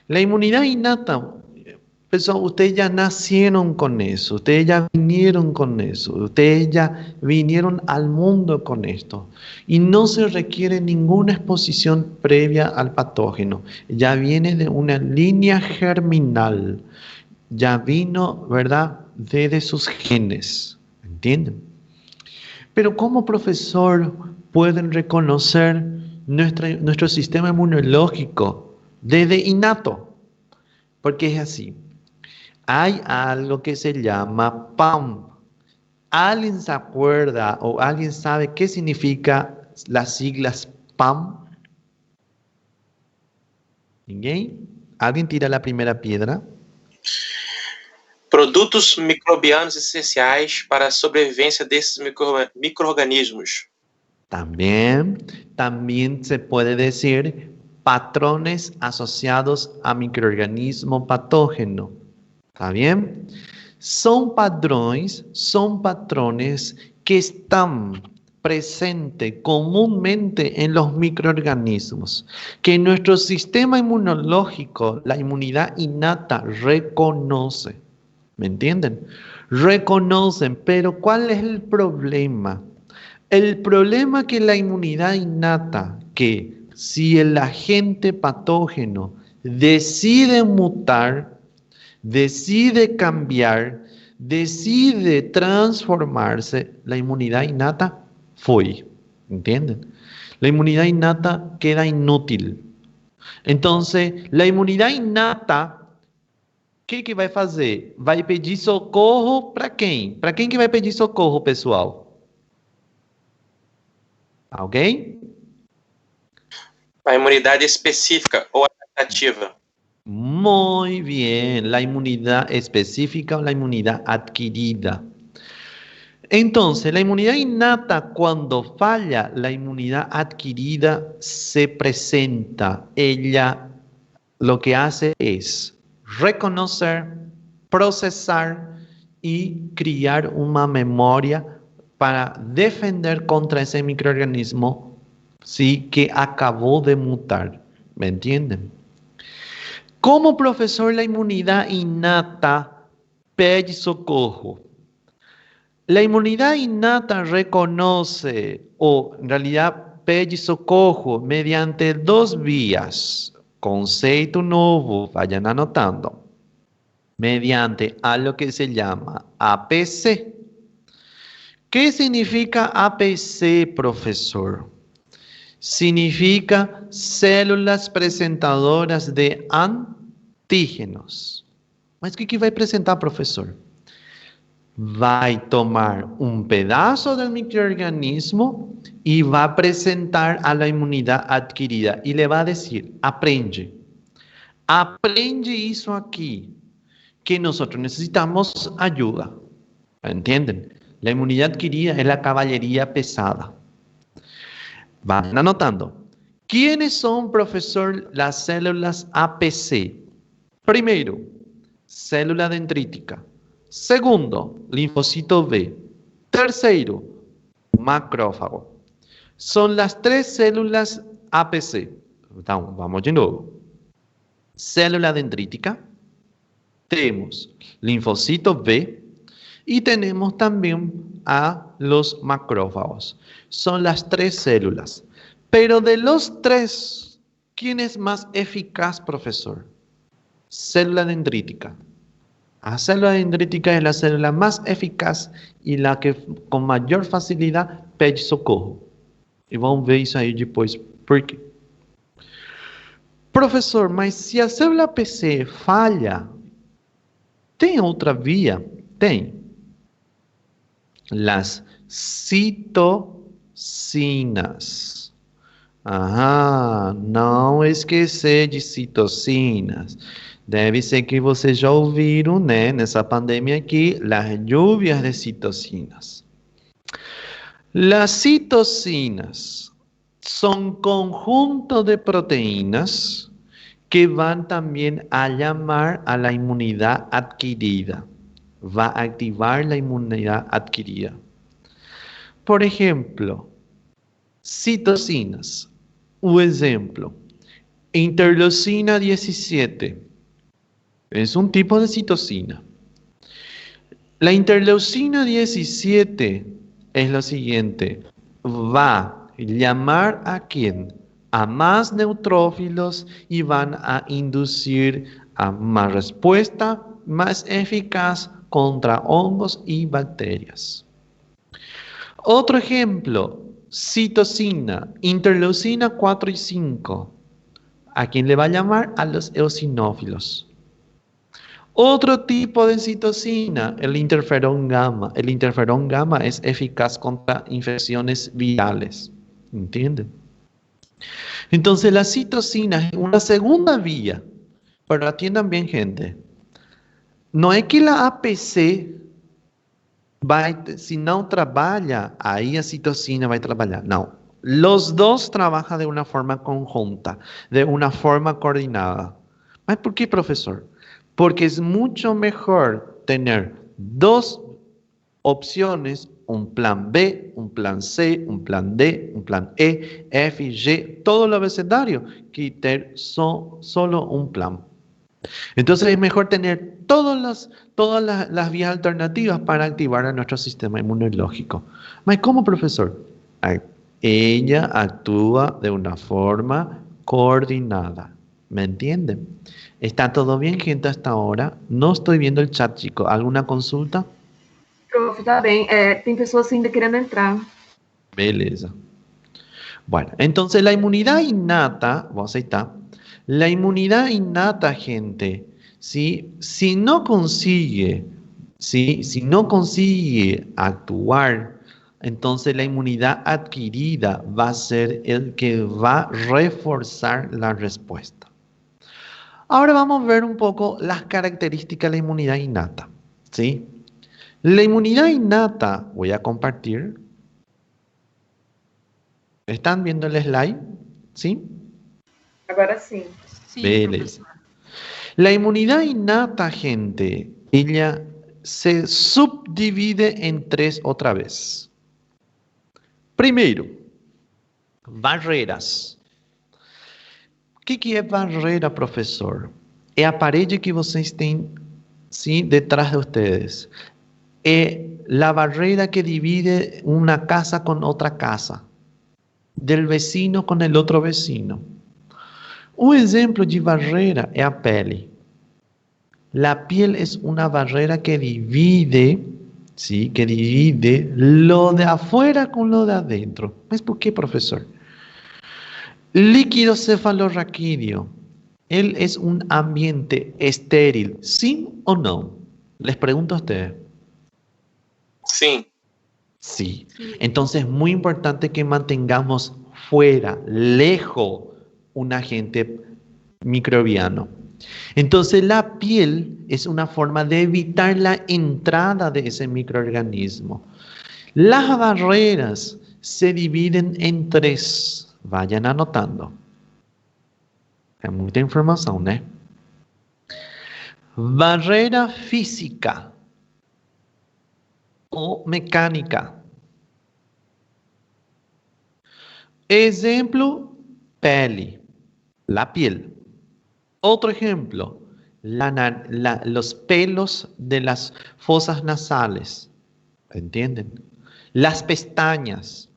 La inmunidad innata, pessoal, ustedes ya nacieron con eso, ustedes ya vinieron con eso, ustedes ya vinieron al mundo con esto. Y no se requiere ninguna exposición previa al patógeno. Ya viene de una línea germinal. Ya vino, ¿verdad?, desde sus genes. ¿Entienden? Pero ¿cómo, profesor, pueden reconocer nuestro sistema inmunológico desde innato? Porque es así. Hay algo que se llama PAM. ¿Alguien se acuerda o alguien sabe qué significa las siglas PAM? ¿Ninguém? ¿Alguien tira la primera piedra? Produtos microbianos essenciais para a sobrevivência desses micro-organismos. También se puede decir patrones asociados a microorganismo patógeno. ¿Está bien? Son patrones que están presentes comúnmente en los microorganismos, que nuestro sistema inmunológico, la inmunidad innata, reconoce. ¿Me entienden? Reconocen, pero ¿cuál es el problema? El problema que la inmunidad innata, que si el agente patógeno decide mutar, decide cambiar, decide transformarse, la inmunidad innata fue. ¿Entienden? La inmunidad innata queda inútil. Entonces, la inmunidad innata, o que vai fazer? Vai pedir socorro para quem? Para quem que vai pedir socorro, pessoal? Alguém? A imunidade específica ou adaptativa. Muy bien, la inmunidad específica o la inmunidad adquirida. Entonces, la inmunidad innata, cuando falla la inmunidad adquirida, se presenta. Ella lo que hace es reconocer, procesar y crear una memoria para defender contra ese microorganismo, sí, que acabó de mutar. ¿Me entienden? Como profesor, la inmunidad innata pede socorro. La inmunidad innata reconoce, o en realidad pede socorro mediante dos vías. Conceito novo, vayan anotando. Mediante algo que se llama APC. ¿Qué significa APC, profesor? Significa células presentadoras de antígenos. ¿Mas qué va a presentar, profesor? Va a tomar un pedazo del microorganismo y va a presentar a la inmunidad adquirida y le va a decir, aprende. aprende eso aquí, que nosotros necesitamos ayuda. ¿Entienden? La inmunidad adquirida es la caballería pesada. Van anotando. ¿Quiénes son, profesor, las células APC? Primero, célula dendrítica. Segundo, linfocito B. Tercero, macrófago. Son las 3 células APC. Vamos de nuevo. Célula dendrítica. Tenemos linfocito B. Y tenemos también a los macrófagos. Son las 3 células. Pero de los 3, ¿quién es más eficaz, profesor? Célula dendrítica. La célula dendrítica es la célula más eficaz y la que con mayor facilidad pede socorro. E vamos ver isso aí depois. Por quê? Professor, mas se a célula PC falha, tem outra via? Tem. Las citocinas. Aham, não esquecer de citocinas. Deve ser que vocês já ouviram, né, nessa pandemia aqui, as lluvias de citocinas. Las citocinas son conjunto de proteínas que van también a llamar a la inmunidad adquirida. Va a activar la inmunidad adquirida. Por ejemplo, citocinas. Un ejemplo, interleucina 17. Es un tipo de citocina. La interleucina 17 es lo siguiente. Va a llamar a quién? A más neutrófilos y van a inducir a más respuesta más eficaz contra hongos y bacterias. Otro ejemplo, citocina, interleucina 4 y 5. ¿A quién le va a llamar? A los eosinófilos. Otro tipo de citocina, el interferón gamma. El interferón gamma es eficaz contra infecciones virales. ¿Entienden? Entonces la citocina es una segunda vía. Pero atiendan bien, gente. No es que la APC si no trabaja, ahí la citocina va a trabajar. No. Los dos trabajan de una forma conjunta, de una forma coordinada. ¿Por qué, profesor? Porque es mucho mejor tener 2 opciones, un plan B, un plan C, un plan D, un plan E, F y G, todo el abecedario, que tener solo un plan. Entonces es mejor tener todas las vías alternativas para activar a nuestro sistema inmunológico. ¿Cómo, profesor? Ella actúa de una forma coordinada. ¿Me entienden? ¿Está todo bien, gente, hasta ahora? No estoy viendo el chat, chicos. ¿Alguna consulta? Prof, tá bem. Tem pessoas ainda querendo entrar. Beleza. Bueno, entonces la inmunidad innata, vos ahí está. La inmunidad innata, gente, ¿sí? Si no consigue actuar, entonces la inmunidad adquirida va a ser el que va a reforzar la respuesta. Ahora vamos a ver un poco las características de la inmunidad innata, ¿sí? La inmunidad innata, voy a compartir. ¿Están viendo el slide? ¿Sí? Agora sim. Beleza. La inmunidad innata, gente, ella se subdivide en 3 otra vez. Primero, barreras. O que é barreira, professor? É a parede que vocês têm, sim, detrás de vocês. É a barreira que divide uma casa com outra casa. Del vecino com el outro vecino. Un exemplo de barreira é a pele. La piel es una barrera que divide, ¿sí? Que divide lo de afuera con lo de adentro. ¿Mas por qué, profesor? Líquido cefalorraquídeo. Él es un ambiente estéril, ¿sí o no? Les pregunto a ustedes. Sí. Sí. Entonces es muy importante que mantengamos fuera, lejos, un agente microbiano. Entonces la piel es una forma de evitar la entrada de ese microorganismo. Las barreras se dividen en 3. Vayan anotando. Hay mucha información, ¿eh? Barrera física o mecánica. Ejemplo, pele, la piel. Otro ejemplo, los pelos de las fosas nasales. ¿Entienden? Las pestañas.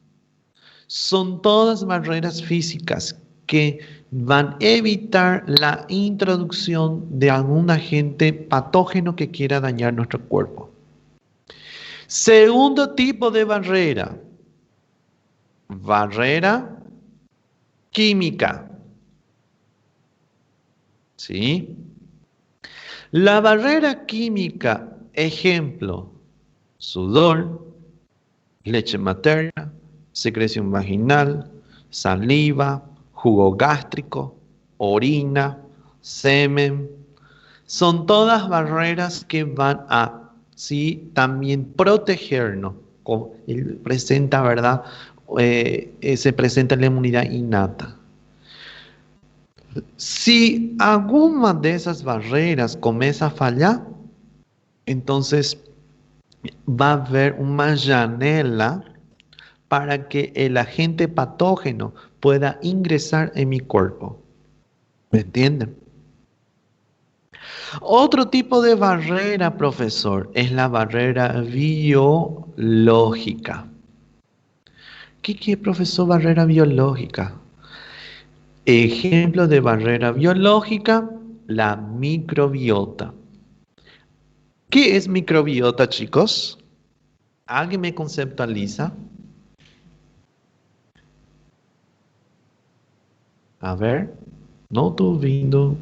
Son todas barreras físicas que van a evitar la introducción de algún agente patógeno que quiera dañar nuestro cuerpo. Segundo tipo de barrera. Barrera química. ¿Sí? La barrera química, ejemplo, sudor, leche materna, secreción vaginal, saliva, jugo gástrico, orina, semen. Son todas barreras que van a, sí, también protegernos. Presenta, ¿verdad? Se presenta la inmunidad innata. Si alguna de esas barreras comienza a fallar, entonces va a haber una janela para que el agente patógeno pueda ingresar en mi cuerpo. ¿Me entienden? Otro tipo de barrera, profesor, es la barrera biológica. ¿Qué es, profesor, barrera biológica? Ejemplo de barrera biológica, la microbiota. ¿Qué es microbiota, chicos? ¿Alguien me conceptualiza? A ver, no estoy viendo.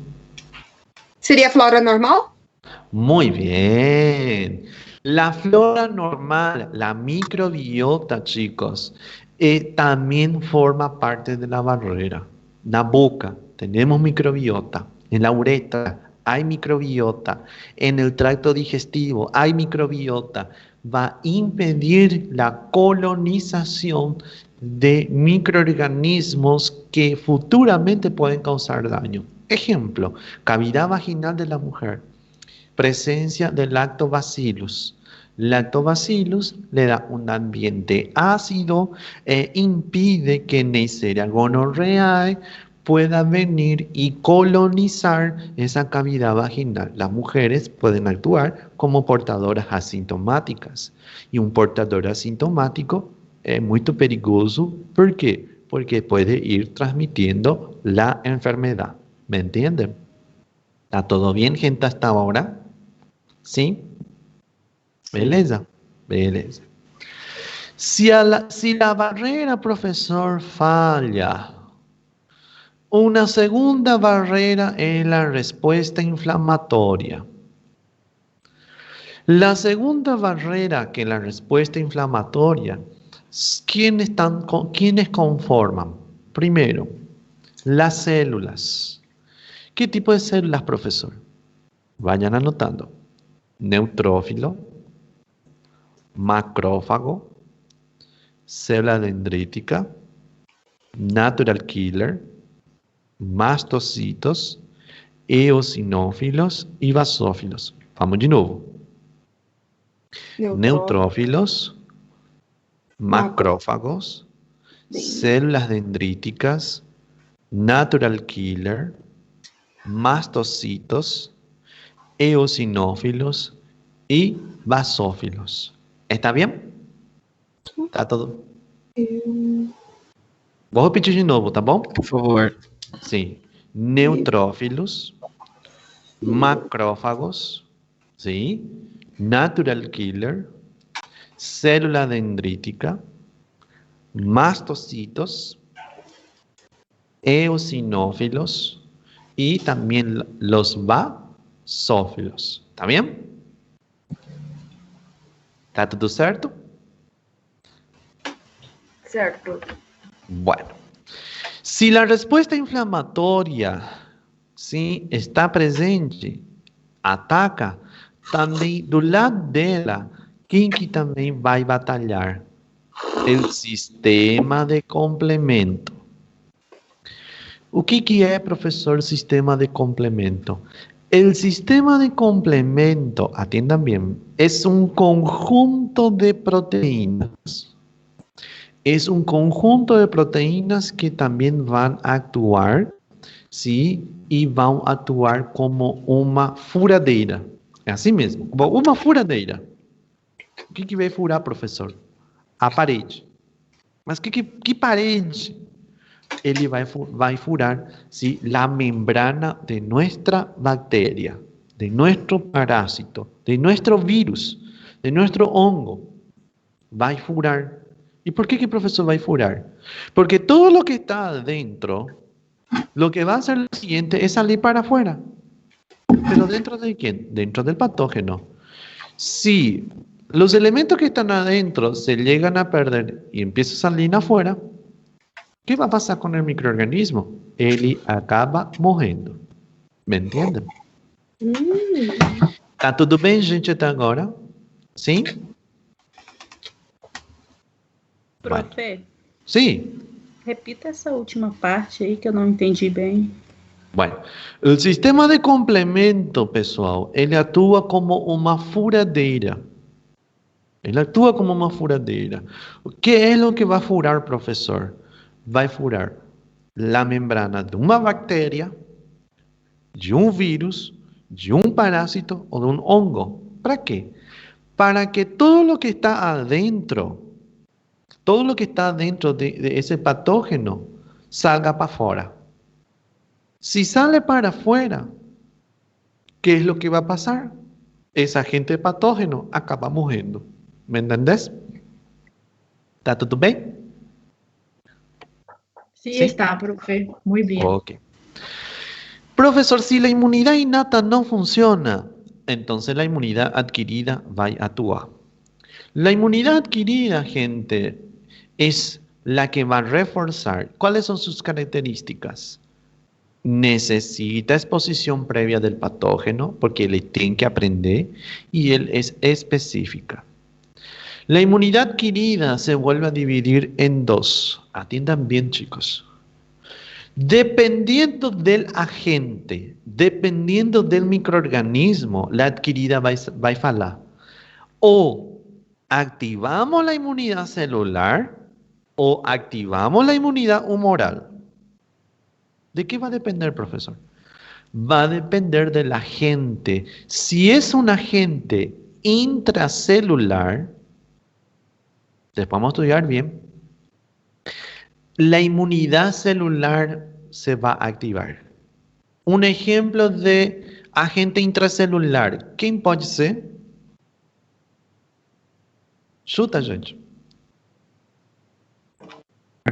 ¿Sería flora normal? Muy bien. La flora normal, la microbiota, chicos, también forma parte de la barrera. La boca, tenemos microbiota. En la uretra hay microbiota. En el tracto digestivo hay microbiota. Va a impedir la colonización de microorganismos que futuramente pueden causar daño. Ejemplo, cavidad vaginal de la mujer. Presencia de lactobacillus. Lactobacillus le da un ambiente ácido e impide que Neisseria gonorrhoeae pueda venir y colonizar esa cavidad vaginal. Las mujeres pueden actuar como portadoras asintomáticas. Y un portador asintomático es muy perigoso. ¿Por qué? Porque puede ir transmitiendo la enfermedad. ¿Me entienden? ¿Está todo bien, gente, hasta ahora? ¿Sí? Beleza. Beleza. Si la barrera, profesor, falla, una segunda barrera es la respuesta inflamatoria. La segunda barrera, que es la respuesta inflamatoria, ¿quiénes conforman? Primero, las células. ¿Qué tipo de células, profesor? Vayan anotando. Neutrófilo, macrófago, célula dendrítica, natural killer, mastocitos, eosinófilos y basófilos. Vamos de nuevo. Neutrófilos, macrófagos, células dendríticas, natural killer, mastocitos, eosinófilos y basófilos. ¿Está bien? ¿Está todo? Vou repetir de novo, tá bom? Por favor. Sim. Neutrófilos, macrófagos, sim. Natural killer, célula dendrítica, mastocitos, eosinófilos y también los basófilos. ¿Está bien? ¿Está todo certo? Certo. Bueno, si la respuesta inflamatoria, sim, está presente, ataca, também do lado dela, quem que também vai batalhar? O sistema de complemento. O que é, professor, sistema de complemento? El sistema de complemento, atiendan bien, es un conjunto de proteínas. Es un conjunto de proteínas que también van a actuar, ¿sí? Y van a actuar como una furadeira. Así mesmo, como uma furadeira. O que vai furar, professor? A parede. Mas que parede? Ele vai furar, ¿sí? La membrana de nuestra bacteria, de nuestro parásito, de nuestro virus, de nuestro hongo. Vai furar. ¿Y por qué, profesor, va a furar? Porque todo lo que está adentro, lo que va a hacer lo siguiente es salir para afuera. ¿Pero dentro de quién? Dentro del patógeno. Si los elementos que están adentro se llegan a perder y empiezan a salir afuera, ¿qué va a pasar con el microorganismo? Él acaba morrendo. ¿Me entienden? Tá tudo bem, gente, até agora? Sim? Profe, Sim. repita essa última parte aí que eu não entendi bem. Bueno, el sistema de complemento, pessoal, ele atua como uma furadeira. Ele atua como uma furadeira. O que é o que vai furar, professor? Vai furar a membrana de uma bactéria, de um vírus, de um parásito ou de um hongo. ¿Para quê? Para que todo lo que está adentro, todo lo que está dentro de ese patógeno salga para afuera. Si sale para afuera, ¿qué es lo que va a pasar? Ese agente patógeno acaba morrendo. ¿Me entendés? ¿Está todo bien? Sí, ¿sí? Está, profe. Muy bien. Ok. Profesor, si la inmunidad innata no funciona, entonces la inmunidad adquirida va a actuar. La inmunidad adquirida, gente, es la que va a reforzar. ¿Cuáles son sus características? Necesita exposición previa del patógeno porque le tiene que aprender y él es específica. La inmunidad adquirida se vuelve a dividir en dos. Atiendan bien, chicos. Dependiendo del agente, dependiendo del microorganismo, la adquirida va a fallar. O activamos la inmunidad celular o activamos la inmunidad humoral. ¿De qué va a depender, profesor? Va a depender del agente. Si es un agente intracelular, después vamos a estudiar bien, la inmunidad celular se va a activar. Un ejemplo de agente intracelular, ¿quién puede ser? Chuta, gente.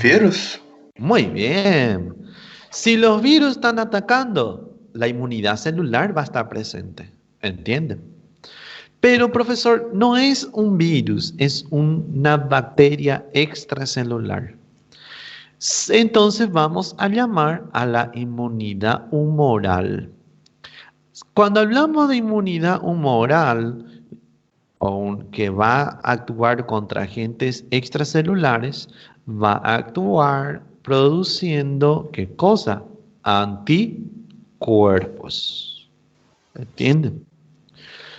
Virus. Muy bien. Si los virus están atacando, la inmunidad celular va a estar presente. ¿Entienden? Pero, profesor, no es un virus, es una bacteria extracelular. Entonces vamos a llamar a la inmunidad humoral. Cuando hablamos de inmunidad humoral, que va a actuar contra agentes extracelulares, va a actuar produciendo, ¿qué cosa? Anticuerpos. ¿Entienden?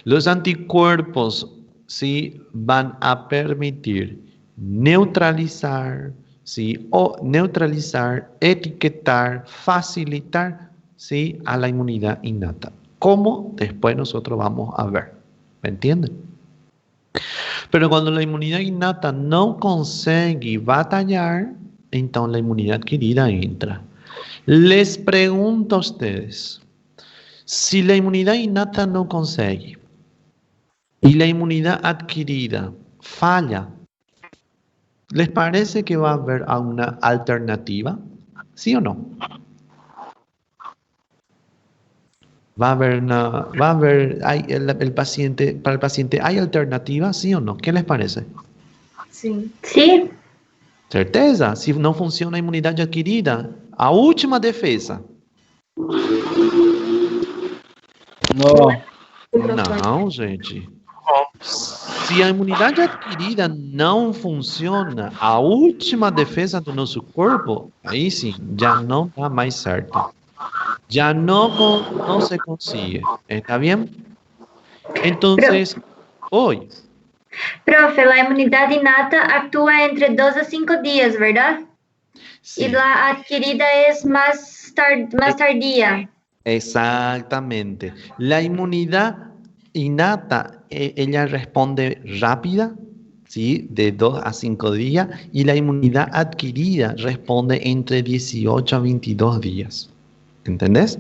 Los anticuerpos, sí, van a permitir neutralizar, sí, o neutralizar, etiquetar, facilitar, sí, a la inmunidad innata. ¿Cómo? Después nosotros vamos a ver. ¿Me entienden? Pero cuando la inmunidad innata no consigue batallar, entonces la inmunidad adquirida entra. Les pregunto a ustedes, si la inmunidad innata no consigue y la inmunidad adquirida falla, ¿les parece que va a haber alguna alternativa? ¿Sí o no? Va a haber el paciente, para el paciente, ¿hay alternativa? ¿Sí o no? ¿Qué les parece? Sí. Sí. Certeza? Se não funciona a imunidade adquirida, a última defesa. Não, gente. Se a imunidade adquirida não funciona, a última defesa do nosso corpo, aí sim, já não está mais certo. Ya no se consigue. ¿Está bien? Entonces, hoy. Profe, la inmunidad innata actúa entre 2 a 5 días, ¿verdad? Sí. Y la adquirida es más tardía. Exactamente. La inmunidad innata, ella responde rápida, ¿sí? De 2 a 5 días, y la inmunidad adquirida responde entre 18 a 22 días. ¿Entendés?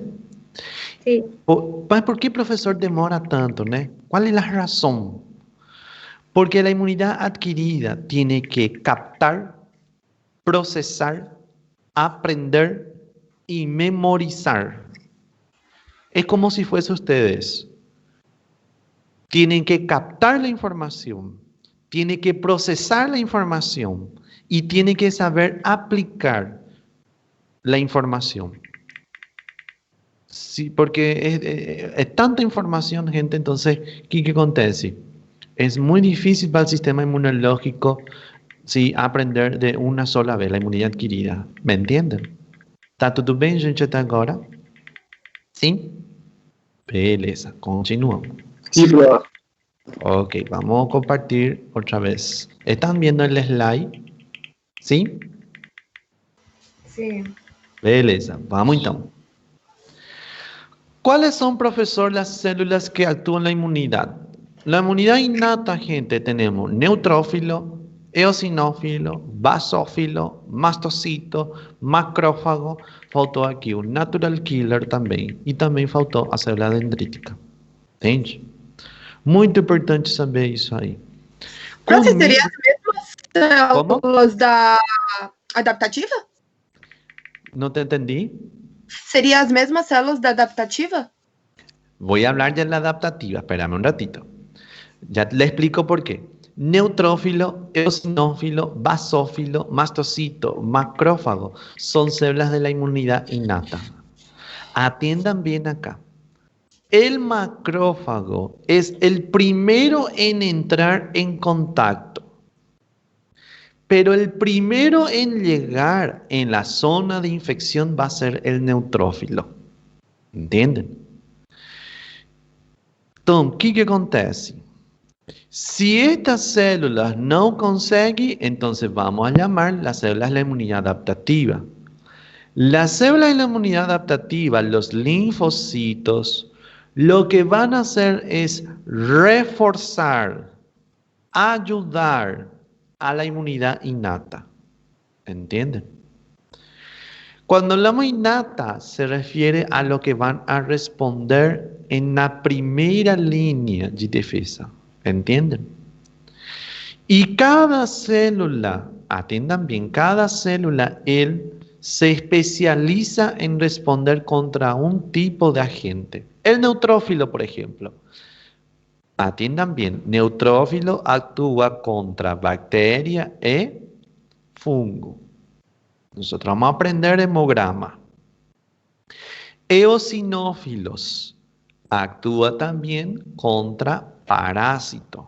Sí. ¿Por qué, profesor, demora tanto, ¿no? ¿Cuál es la razón? Porque la inmunidad adquirida tiene que captar, procesar, aprender y memorizar. Es como si fuese ustedes. Tienen que captar la información, tienen que procesar la información y tienen que saber aplicar la información. Sí, porque es tanta información, gente, entonces, ¿qué acontece? Es muy difícil para el sistema inmunológico, sí, aprender de una sola vez la inmunidad adquirida. ¿Me entienden? ¿Está todo bien, gente, até agora? Sim? Beleza, continuamos. Sí, profe. Ok, vamos a compartir otra vez. ¿Están viendo el slide? ¿Sí? Sí. Beleza, vamos então. ¿Cuáles son, profesor, las células que actúan la inmunidad? La inmunidad innata, gente, tenemos neutrófilo, eosinófilo, basófilo, mastocito, macrófago, faltou aqui o natural killer também, e também faltou a célula dendrítica. Entende? Muito importante saber isso aí. Profe, seria as mesmas células da adaptativa? Não te entendi. ¿Sería as mesmas células da adaptativa? Voy a hablar de la adaptativa, espérame un ratito. Ya le explico por qué. Neutrófilo, eosinófilo, basófilo, mastocito, macrófago son células de la inmunidad innata. Atiendan bien acá. El macrófago es el primero en entrar en contacto. Pero el primero en llegar en la zona de infección va a ser el neutrófilo. ¿Entienden? Entonces, ¿qué acontece? Si estas células no consiguen, entonces vamos a llamar las células de la inmunidad adaptativa. Las células de la inmunidad adaptativa, los linfocitos, lo que van a hacer es reforzar, ayudar a la inmunidad innata. ¿Entienden? Cuando hablamos innata, se refiere a lo que van a responder en la primera línea de defensa. ¿Entienden? Y cada célula, atiendan bien, cada célula, él se especializa en responder contra un tipo de agente. El neutrófilo, por ejemplo. Atiendan bien, neutrófilo actúa contra bacteria y fungo. Nosotros vamos a aprender hemograma. Eosinófilos actúa también contra parásito,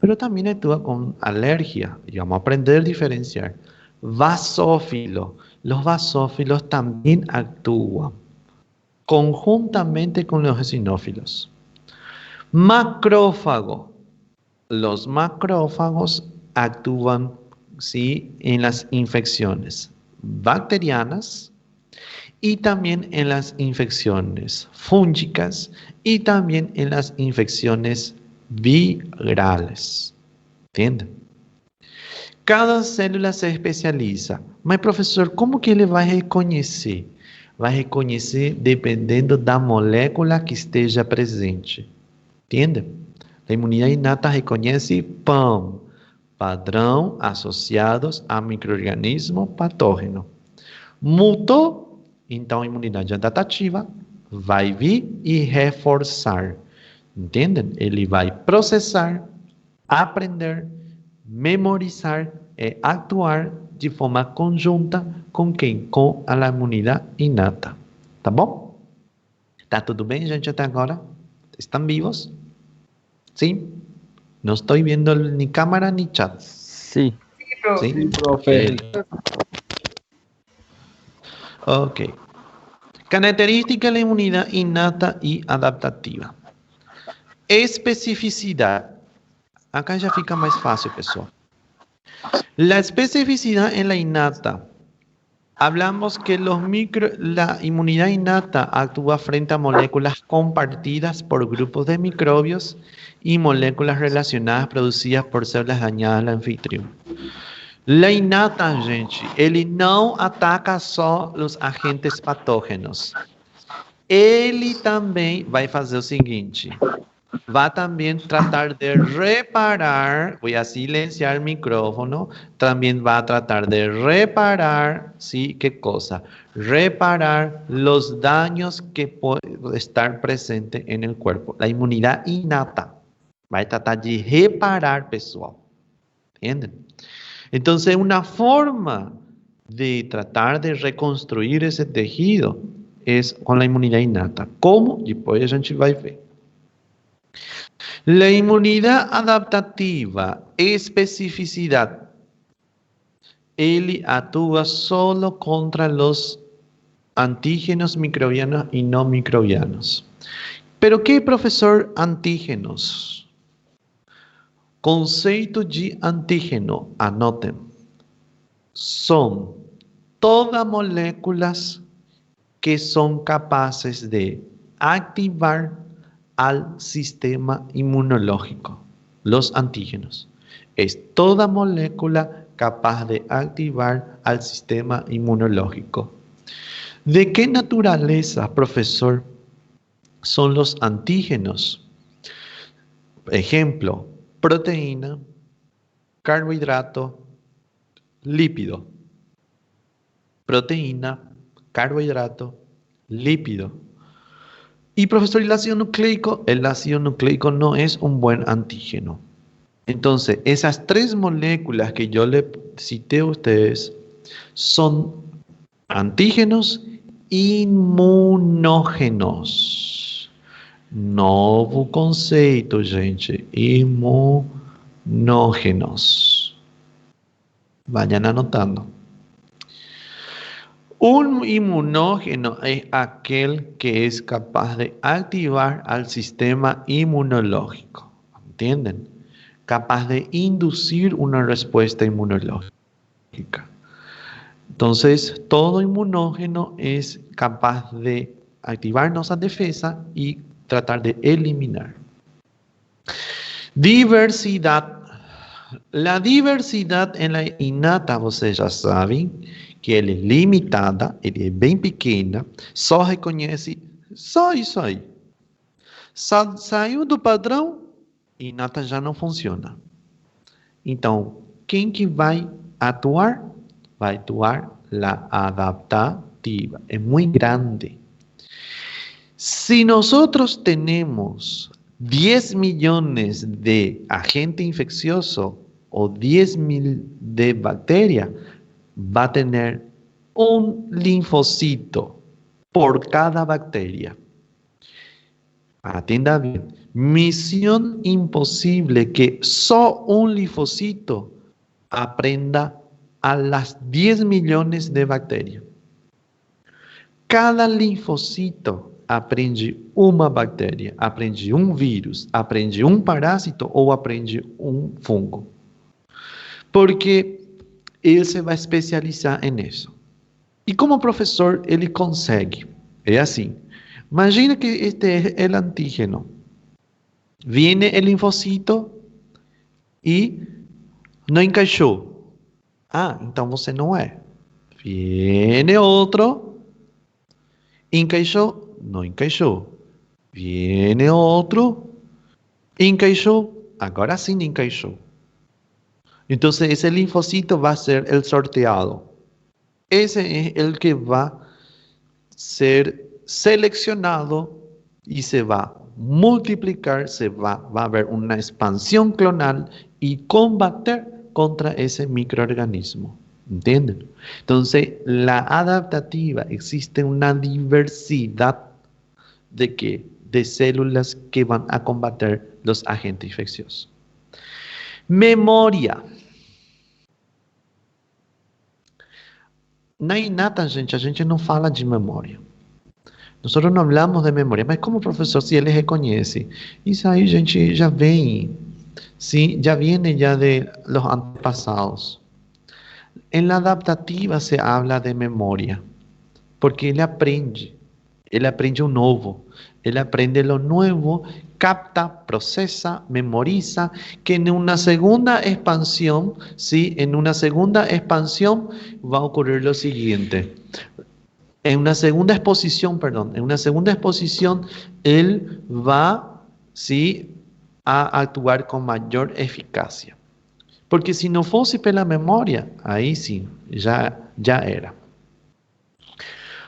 pero también actúa con alergia y vamos a aprender a diferenciar. Basófilo, los basófilos también actúan conjuntamente con los eosinófilos. Macrófago, los macrófagos actúan, ¿sí?, en las infecciones bacterianas y también en las infecciones fúngicas y también en las infecciones virales. ¿Entienden? Cada célula se especializa. Mas, professor, como que ele vai reconhecer? Vai reconhecer dependendo da molécula que esteja presente. Entende? A imunidade inata reconhece PAM, padrão associados a micro-organismo patógeno. Mutou, então a imunidade adaptativa vai vir e reforçar. Entendem? Ele vai processar, aprender, memorizar e actuar de forma conjunta com quem? Com a imunidade inata. Tá bom? Tá tudo bem, gente, até agora? ¿Están vivos? ¿Sí? No estoy viendo ni cámara ni chat. Sí. ¿Sí? Sí, profe. Ok. Característica de la inmunidad innata y adaptativa. Especificidad. Acá ya fica más fácil, pessoal. La especificidad en la innata. Hablamos que la inmunidad innata actúa frente a moléculas compartidas por grupos de microbios y moléculas relacionadas produzidas por células dañadas al anfitrión. La innata, gente, ele não ataca só os agentes patógenos. Ele também vai fazer o seguinte, va también tratar de reparar, voy a silenciar el micrófono, también va a tratar de reparar, ¿sí? ¿Qué cosa? Reparar los daños que pueden estar presentes en el cuerpo. La inmunidad innata va a tratar de reparar, pessoal. ¿Entienden? Entonces, una forma de tratar de reconstruir ese tejido es con la inmunidad innata. ¿Cómo? Después a gente vai ver. La inmunidad adaptativa, especificidad. Él actúa solo contra los antígenos microbianos y no microbianos. ¿Pero qué, profesor? Antígenos. Conceito de antígeno, anoten. Son todas moléculas que son capaces de activar al sistema inmunológico, los antígenos. Es toda molécula capaz de activar al sistema inmunológico. ¿De qué naturaleza, profesor, son los antígenos? Ejemplo, proteína, carbohidrato, lípido. Proteína, carbohidrato, lípido. Y profesor, ¿el ácido nucleico? El ácido nucleico no es un buen antígeno. Entonces, esas tres moléculas que yo le cité a ustedes son antígenos inmunógenos. Novo conceito, gente. Inmunógenos. Vayan anotando. Un inmunógeno es aquel que es capaz de activar al sistema inmunológico. ¿Entienden? Capaz de inducir una respuesta inmunológica. Entonces, todo inmunógeno es capaz de activarnos a defensa y tratar de eliminar. Diversidad. La diversidad en la innata, vocês já sabem, que ela é limitada, ela é bem pequena, só reconhece só isso aí. Saiu do padrão, innata já não funciona. Então, quem que vai atuar? Vai atuar a adaptativa. É muito grande. Si nosotros tenemos 10 millones de agente infeccioso o 10.000 de bacteria, va a tener un linfocito por cada bacteria. Atienda bien. Misión imposible que solo un linfocito aprenda a las 10 millones de bacterias. Cada linfocito aprende uma bactéria, aprende um vírus, aprende um parásito ou aprende um fungo. Porque ele se vai especializar nisso. E como professor, ele consegue. É assim. Imagina que este é o antígeno. Viene o linfocito e não encaixou. Ah, então você não é. Viene outro, encaixou. No encaixou. Viene outro, encaixou. Agora sim encaixou. Então, esse linfocito vai ser o sorteado. Esse é o que vai ser selecionado e se vai multiplicar, vai haver uma expansão clonal e combater contra esse microorganismo. ¿Entienden? Entonces, la adaptativa existe una diversidad de que de células que van a combater los agentes infecciosos. Memória. Na inata, gente, a gente não fala de memória. Nós não falamos de memória, mas como professor, se ele reconhece, isso aí, gente, já vem, sim, já viene já de los antepassados. En la adaptativa se habla de memória, porque ele aprende o novo, ele aprende lo nuevo, capta, procesa, memoriza, que en una segunda expansión, ¿sí? En una segunda expansión va a ocurrir lo siguiente. En una segunda exposición, él va, ¿sí?, a actuar con mayor eficacia. Porque si no fuese pela memoria, ahí sí, ya era.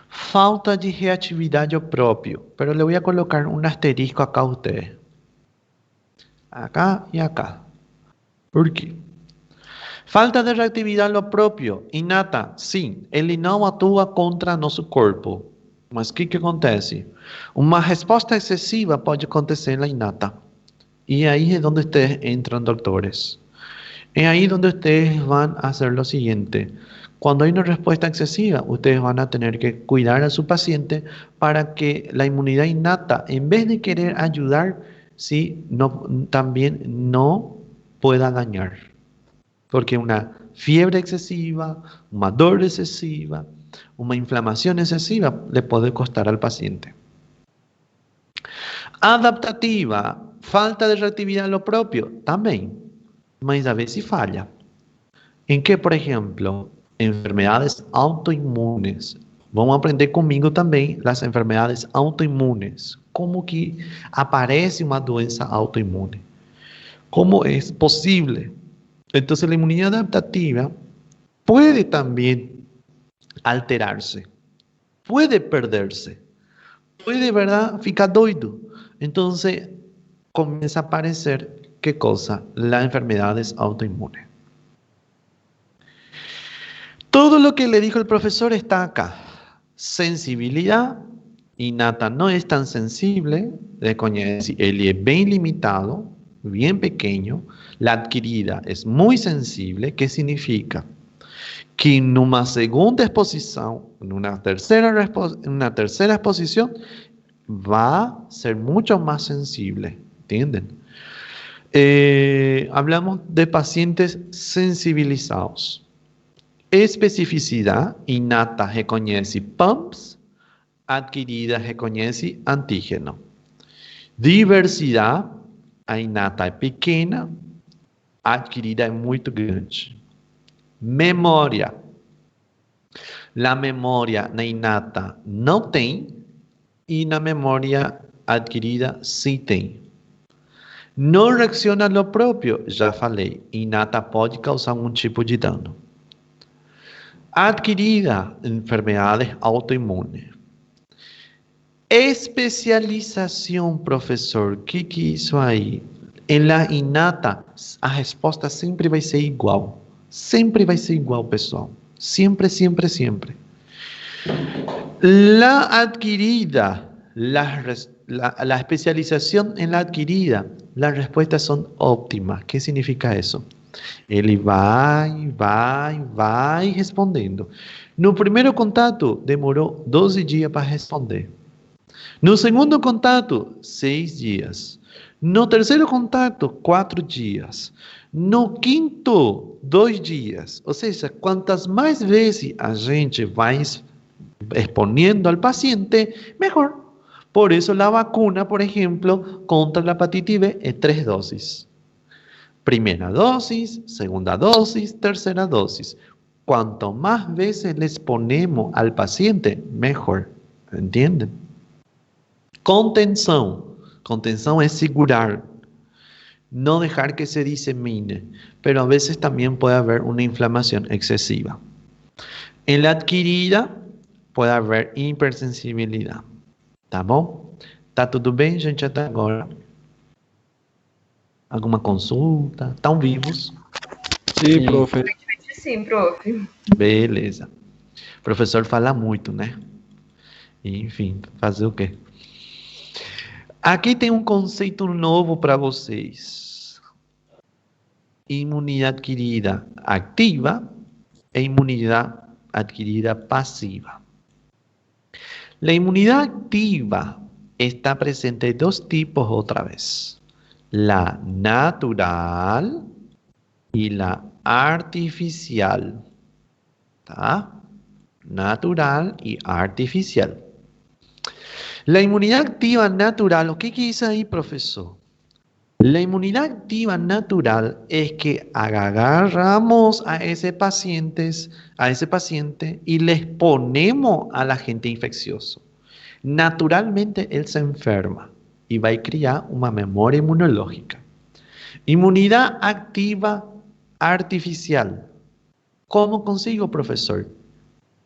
Falta de reatividade próprio. Pero le voy a colocar un asterisco acá a ustedes. Acá y acá. ¿Por quê? Falta de reatividade lo próprio. Inata, sim. Ele não atua contra nosso corpo. Mas o que acontece? Uma resposta excessiva pode acontecer na inata. E aí é onde ustedes entram, doutores. Es ahí donde ustedes van a hacer lo siguiente. Cuando hay una respuesta excesiva, ustedes van a tener que cuidar a su paciente para que la inmunidad innata, en vez de querer ayudar, ¿sí?, también no pueda dañar. Porque una fiebre excesiva, una dor excesiva, una inflamación excesiva le puede costar al paciente. Adaptativa, falta de reactividad a lo propio, también. Mas a veces falla. ¿En qué, por ejemplo? Enfermedades autoinmunes. Vamos a aprender conmigo también las enfermedades autoinmunes. ¿Cómo que aparece una doença autoinmune? ¿Cómo es posible? Entonces la inmunidad adaptativa puede también alterarse, puede perderse, puede, ¿verdad?, ficar doido. Entonces comienza a aparecer, ¿qué cosa? Las enfermedades autoinmunes. Todo lo que le dijo el profesor está acá. Sensibilidad innata no es tan sensible, él es bien limitado, bien pequeño. La adquirida es muy sensible. ¿Qué significa? Que en una segunda exposición, en una tercera exposición, va a ser mucho más sensible. ¿Entienden? Hablamos de pacientes sensibilizados. Especificidad, innata reconhece pumps, adquirida reconhece antígeno. Diversidad, a innata é pequena, a adquirida é muito grande. Memória. La memória na innata não tem e na memória adquirida sim tem. Não reacciona a lo próprio, já falei, innata pode causar um tipo de dano. Adquirida, enfermedades autoinmunes. Especialização, professor, que é isso aí? Em la innata, a resposta sempre vai ser igual. Sempre vai ser igual, pessoal. Sempre, sempre, sempre. La adquirida, la especialización en la adquirida, las respuestas son óptimas. ¿Qué significa eso? Ele vai respondendo. No primeiro contato, demorou 12 dias para responder. No segundo contato, 6 dias. No terceiro contato, 4 dias. No quinto, 2 dias. Ou seja, quantas mais vezes a gente vai exponiendo al paciente, mejor. Por eso la vacuna, por ejemplo, contra la hepatitis B es 3 dosis. Primera dosis, segunda dosis, tercera dosis. Cuanto más veces les ponemos al paciente, mejor. ¿Entienden? Contención. Contención es segurar. No dejar que se disemine. Pero a veces también puede haber una inflamación excesiva. En la adquirida puede haber hipersensibilidad. Tá bom? Tá tudo bem, gente, até agora? Alguma consulta? Estão vivos? Sim, profe. Sim, profe. Beleza. O professor fala muito, né? Enfim, fazer o quê? Aqui tem um conceito novo para vocês. Inmunidade adquirida activa e inmunidade adquirida pasiva. La inmunidad activa está presente de dos tipos otra vez. La natural y la artificial. ¿Tá? Natural y artificial. La inmunidad activa natural, ¿qué dice ahí, profesor? La inmunidad activa natural es que agarramos a ese paciente y le exponemos al agente infeccioso. Naturalmente él se enferma y va a crear una memoria inmunológica. Inmunidad activa artificial. ¿Cómo consigo, profesor?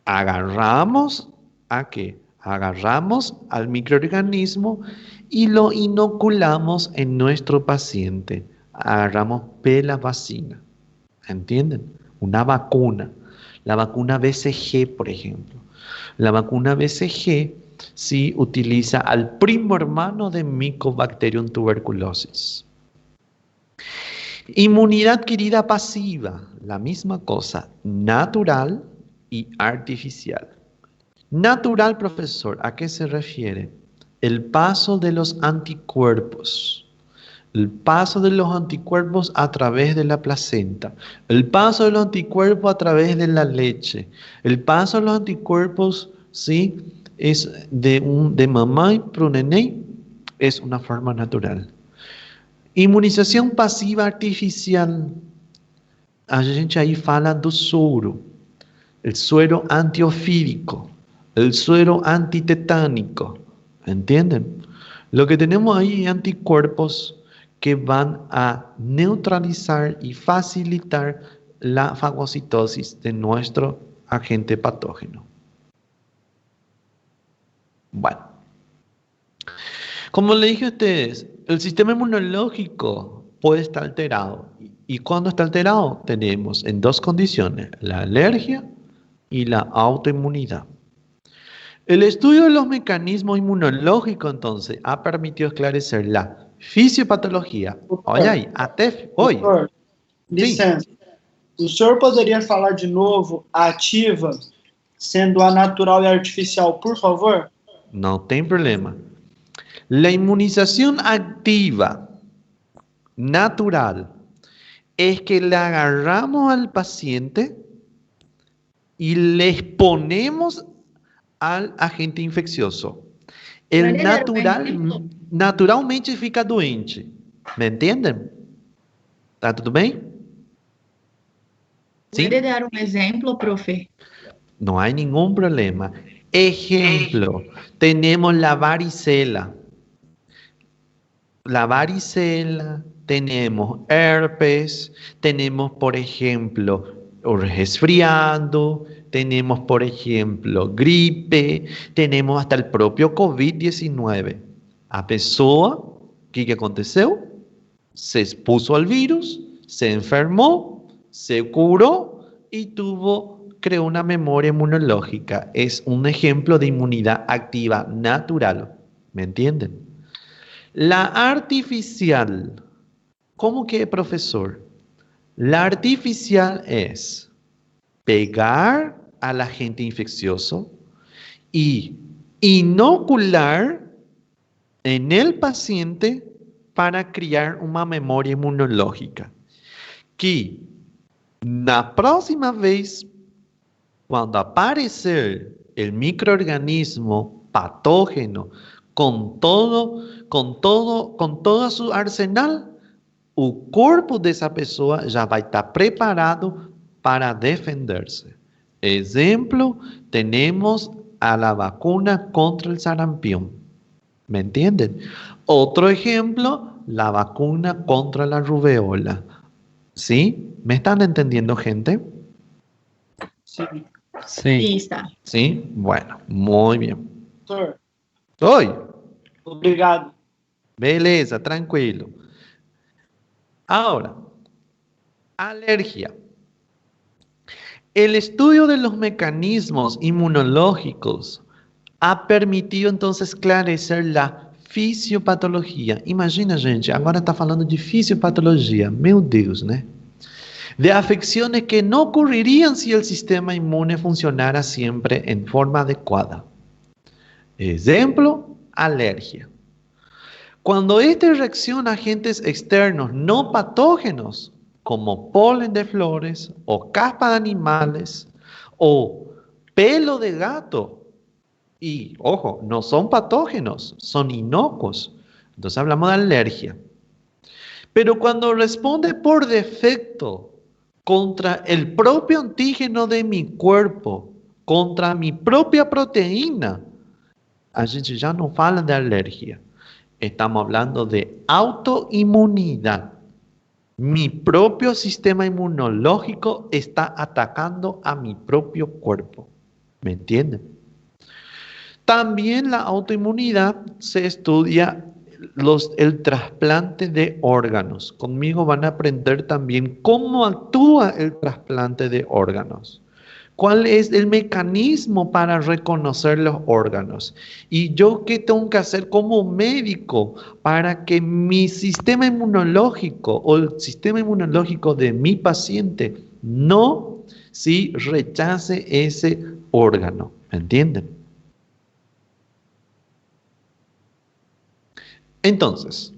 Agarramos ¿a qué? Agarramos al microorganismo y lo inoculamos en nuestro paciente. Agarramos la vacina. ¿Entienden? Una vacuna. La vacuna BCG, por ejemplo. La vacuna BCG sí utiliza al primo hermano de Mycobacterium tuberculosis. Inmunidad adquirida pasiva. La misma cosa. Natural y artificial. Natural, profesor, ¿a qué se refiere? El paso de los anticuerpos. El paso de los anticuerpos a través de la placenta. El paso de los anticuerpos a través de la leche. El paso de los anticuerpos, ¿sí? Es de mamá y pro neném, es una forma natural. Imunização pasiva artificial. A gente aí fala do soro. El suero antiofídico. El suero antitetânico. ¿Entienden? Lo que tenemos ahí es anticuerpos que van a neutralizar y facilitar la fagocitosis de nuestro agente patógeno. Bueno, como le dije a ustedes, el sistema inmunológico puede estar alterado. ¿Y cuando está alterado? Tenemos en dos condiciones, la alergia y la autoinmunidad. El estudio de los mecanismos inmunológicos, entonces, ha permitido esclarecer la fisiopatologia. Olha aí, até... Oi. Doutor, licença. Sim. O senhor poderia falar de novo a ativa, sendo a natural e artificial, por favor? No tem problema. La inmunización activa, natural, es que le agarramos al paciente y le exponemos al agente infeccioso. El natural, naturalmente fica doente. ¿Me entienden? ¿Está tudo bem? ¿Puede dar un ejemplo, profe? No hay ningún problema. Ejemplo, tenemos la varicela. La varicela, tenemos herpes, tenemos, por ejemplo, resfriado, tenemos, por ejemplo, gripe, tenemos hasta el propio COVID-19. A pessoa, ¿qué aconteceu? Se expuso al virus, se enfermó, se curó y creó una memoria inmunológica. Es un ejemplo de inmunidad activa natural. ¿Me entienden? La artificial. ¿Cómo que, profesor? La artificial es pegar al agente infeccioso y inocular en el paciente para criar una memoria inmunológica. Que na próxima vez, cuando aparecer el microorganismo patógeno con todo su arsenal, o corpo dessa pessoa já vai estar preparado para defenderse. Ejemplo, tenemos a la vacuna contra el sarampión. ¿Me entienden? Otro ejemplo, la vacuna contra la rubeola. ¿Sí? ¿Me están entendiendo, gente? Sí. Sí, está. ¿Sí? Bueno, muy bien. Doutor. Oi. Obrigado. Beleza, tranquilo. Ahora, alergia. El estudio de los mecanismos inmunológicos ha permitido entonces esclarecer la fisiopatologia. Imagina, gente, agora está falando de fisiopatologia. Meu Deus, né? De afecciones que no ocurrirían si el sistema inmune funcionara siempre en forma adecuada. Ejemplo, alergia. Cuando este reacciona a agentes externos no patógenos, como polen de flores, o caspa de animales, o pelo de gato, y ojo, no son patógenos, son inocuos. Entonces hablamos de alergia. Pero cuando responde por defecto contra el propio antígeno de mi cuerpo, contra mi propia proteína, a gente ya no fala de alergia. Estamos hablando de autoinmunidad. Mi propio sistema inmunológico está atacando a mi propio cuerpo. ¿Me entienden? También la autoinmunidad se estudia el trasplante de órganos. Conmigo van a aprender también cómo actúa el trasplante de órganos. ¿Cuál es el mecanismo para reconocer los órganos? Y yo, ¿qué tengo que hacer como médico para que mi sistema inmunológico o el sistema inmunológico de mi paciente no rechace ese órgano? ¿Me entienden? Entonces,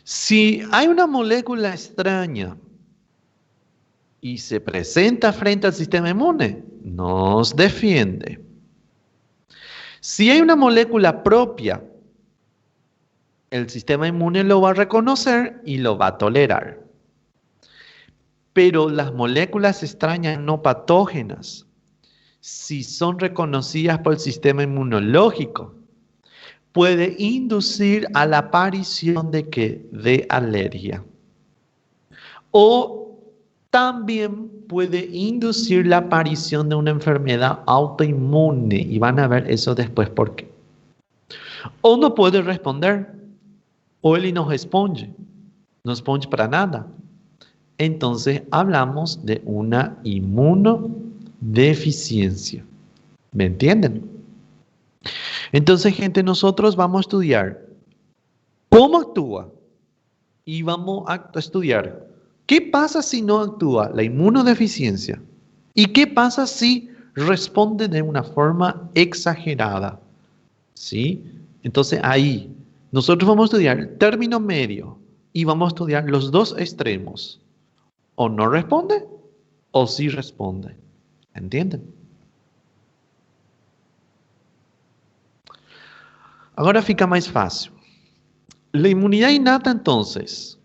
si hay una molécula extraña y se presenta frente al sistema inmune, nos defiende. Si hay una molécula propia, el sistema inmune lo va a reconocer y lo va a tolerar. Pero las moléculas extrañas no patógenas, si son reconocidas por el sistema inmunológico, puede inducir a la aparición de ¿qué? De alergia. O también puede inducir la aparición de una enfermedad autoinmune. Y van a ver eso después por qué. O no puede responder. O él no responde. No responde para nada. Entonces hablamos de una inmunodeficiencia. ¿Me entienden? Entonces, gente, nosotros vamos a estudiar cómo actúa y vamos a estudiar qué pasa si no actúa la inmunodeficiencia y qué pasa si responde de una forma exagerada. ¿Sí? Entonces, ahí nosotros vamos a estudiar el término medio y vamos a estudiar los dos extremos. O no responde o sí responde. ¿Entienden? Agora fica mais fácil. La inmunidad innata, entonces,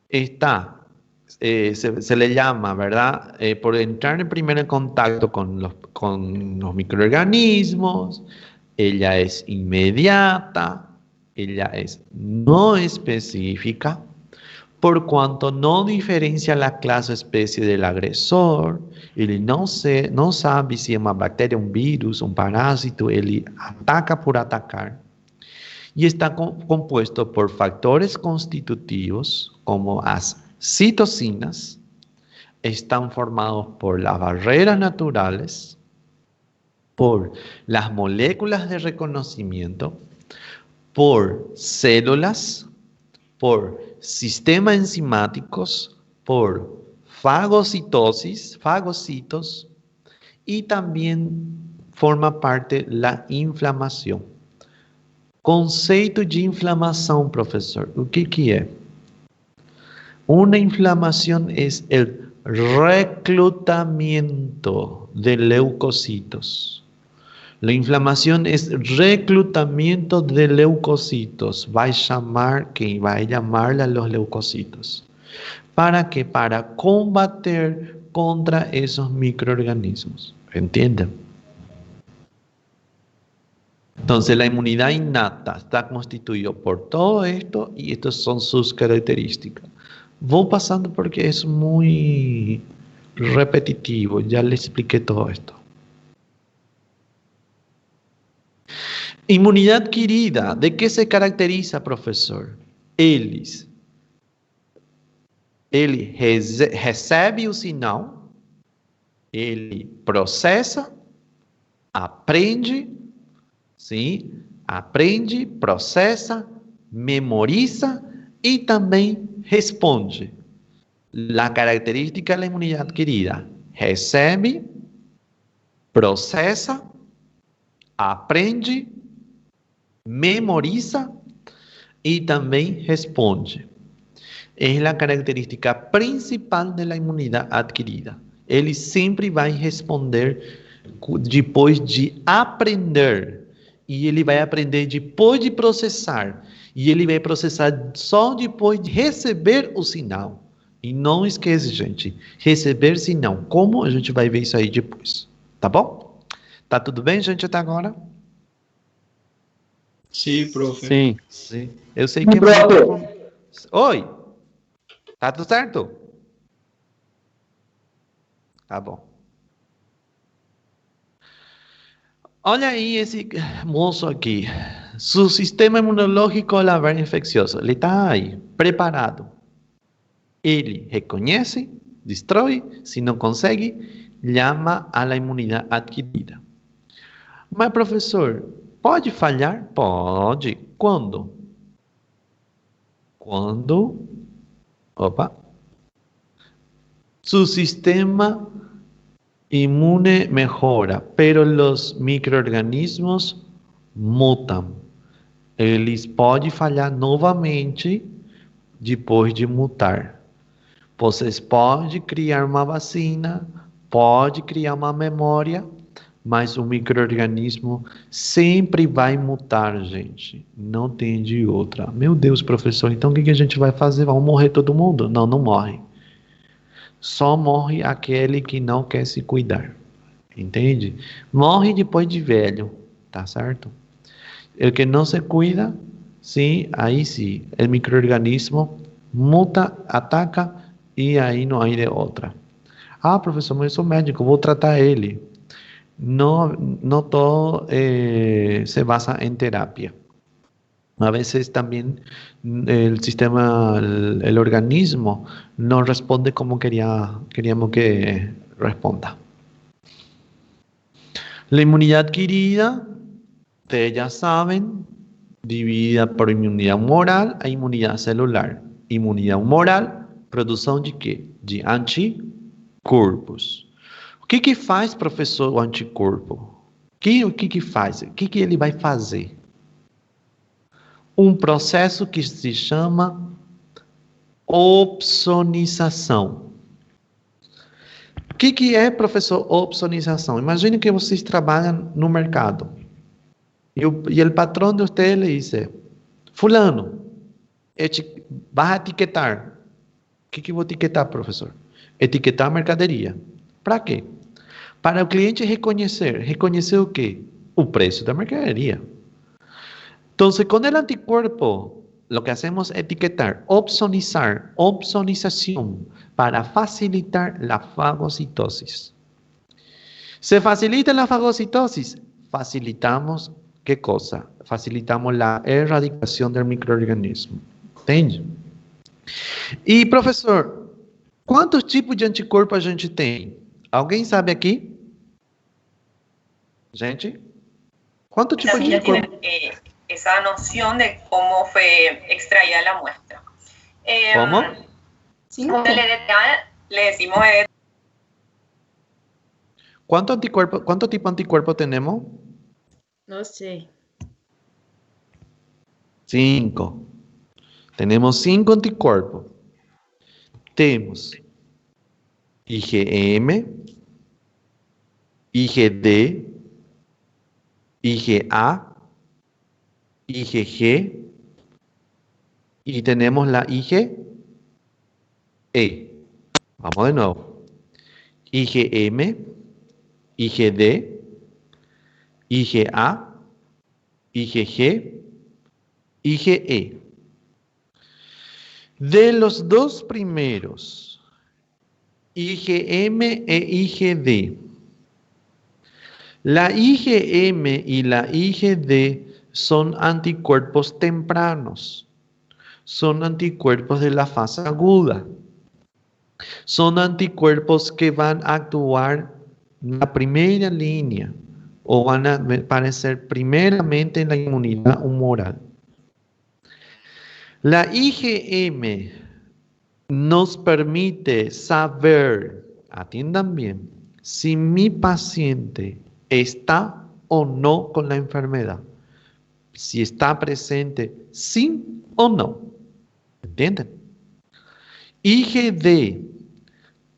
está, se le llama, ¿verdad? Por entrar primero en contacto con los microorganismos. Ella es inmediata, ella es no específica, por cuanto no diferencia la clase o especie del agresor. Ele não sabe se é uma bactéria, um vírus, um parásito, ele ataca por atacar. Y está compuesto por factores constitutivos, como las citocinas, están formados por las barreras naturales, por las moléculas de reconocimiento, por células, por sistemas enzimáticos, por fagocitos, y también forma parte la inflamación. Conceito de inflamação, professor. O que é? Uma inflamação é o reclutamiento de leucocitos. La inflamación es reclutamiento de leucocitos. Va a llamarle a los leucocitos. ¿Para qué? Para combater contra esos microorganismos. ¿Entienden? Entonces, la inmunidad innata está constituida por todo esto y estas son sus características. Voy pasando porque es muy repetitivo. Ya les expliqué todo esto. Inmunidad adquirida. ¿De qué se caracteriza, profesor? Ele recebe o sinal, ele processa, aprende, sim, aprende, processa, memoriza e também responde. A característica da imunidade adquirida: recebe, processa, aprende, memoriza e também responde. É a característica principal da imunidade adquirida. Ele sempre vai responder depois de aprender. E ele vai aprender depois de processar. E ele vai processar só depois de receber o sinal. E não esquece, gente, receber sinal. Como? A gente vai ver isso aí depois. Tá bom? Tá tudo bem, gente, até agora? Sim, profe. Sim. Sim. Eu sei que... Oi! Tá tudo certo? Tá bom. Olha aí esse moço aqui. Seu sistema imunológico é infeccioso. Ele está aí, preparado. Ele reconhece, destrói. Se não consegue, chama a la imunidade adquirida. Mas, professor, pode falhar? Pode. Quando? Quando... Opa! Su sistema inmune mejora, pero los microorganismos mutam. Eles podem falhar novamente depois de mutar. Vocês podem criar uma vacina, pode criar uma memória, mas o microorganismo sempre vai mutar, gente. Não tem de outra. Meu Deus, professor, então o que a gente vai fazer? Vão morrer todo mundo? Não, não morre. Só morre aquele que não quer se cuidar. Entende? Morre depois de velho, tá certo? O que não se cuida, sim, aí sim, o microorganismo muta, ataca e aí não há de outra. Ah, professor, mas eu sou médico, vou tratar ele. No todo se basa en terapia. A veces también el sistema, el organismo no responde como queríamos que responda. La inmunidad adquirida, ustedes ya saben, dividida por inmunidad humoral e inmunidad celular. Inmunidad humoral, produção de quê? De anticorpos. O que faz, professor, o anticorpo? O que faz? O que ele vai fazer? Um processo que se chama opsonização. O que é, professor, opsonização? Imagine que vocês trabalham no mercado. E o patrão de vocês lhe diz: fulano, vai etiquetar. O que vou etiquetar, professor? Etiquetar a mercadoria. Para quê? Para o cliente reconhecer. Reconhecer o quê? O preço da mercadoria. Então, com o anticuerpo, o que hacemos é etiquetar, opsonizar, opsonização, para facilitar a fagocitose. Se facilita a fagocitose, facilitamos, ¿qué cosa? Facilitamos a erradicação do microorganismo. Entende? E, professor, quantos tipos de anticorpo a gente tem? Alguém sabe aqui? Gente? Quanto tipo de anticorpo? Esa noción de cómo fue extraída la muestra. ¿Cómo? Le decimos... ¿Cuánto tipo de anticuerpo tenemos? No sé. 5. Tenemos 5 anticuerpos. Tenemos IgM, IgD, IgA, IgG y tenemos la IgE. Vamos de nuevo. IgM, IgD, IgA, IgG, IgE. De los dos primeros, IgM e IgD, la IgM y la IgD son anticuerpos tempranos, son anticuerpos de la fase aguda, son anticuerpos que van a actuar en la primera línea o van a aparecer primeramente en la inmunidad humoral. La IgM nos permite saber, atiendan bien, si mi paciente está o no con la enfermedad, si está presente sí o no, ¿entienden? IgD,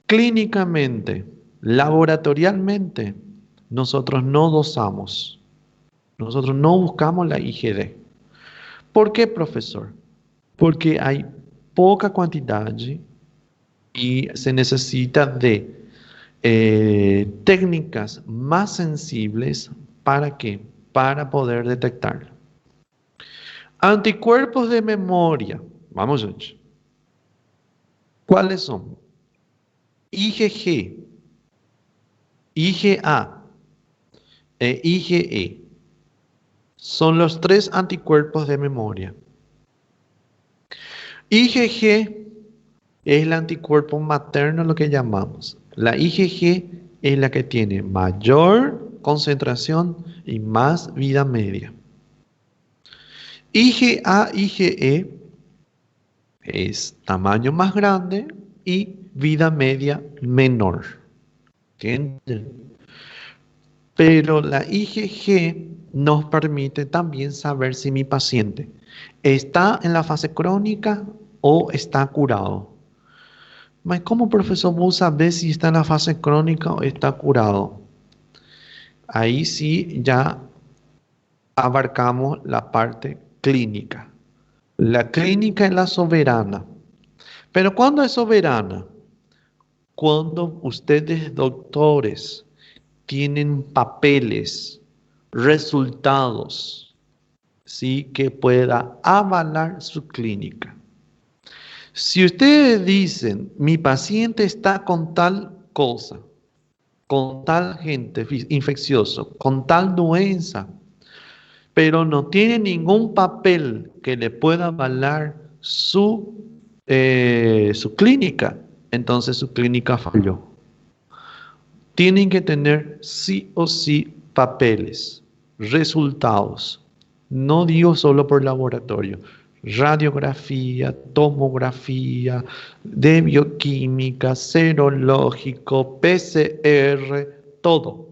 clínicamente, laboratorialmente, nosotros no dosamos, nosotros no buscamos la IgD. ¿Por qué, profesor? Porque hay poca cantidad y se necesita de técnicas más sensibles. ¿Para qué? Para poder detectarlo. Anticuerpos de memoria. Vamos, gente. ¿Cuáles son? IgG, IgA e IgE. Son los 3 anticuerpos de memoria. IgG es el anticuerpo materno, lo que llamamos. La IgG es la que tiene mayor concentración y más vida media. IgA, IgE es tamaño más grande y vida media menor. ¿Entienden? Pero la IgG nos permite también saber si mi paciente está en la fase crónica o está curado. ¿Cómo, profesor, vos sabés si está en la fase crónica o está curado? Ahí sí ya abarcamos la parte clínica. La clínica es la soberana. Pero ¿cuándo es soberana? Cuando ustedes, doctores, tienen papeles, resultados, ¿sí? Que pueda avalar su clínica. Si ustedes dicen, mi paciente está con tal cosa, con tal agente infeccioso, con tal doença, pero no tiene ningún papel que le pueda avalar su clínica, entonces su clínica falló. Tienen que tener sí o sí papeles, resultados. No digo solo por laboratorio. Radiografía, tomografía, de bioquímica, serológico, PCR, todo.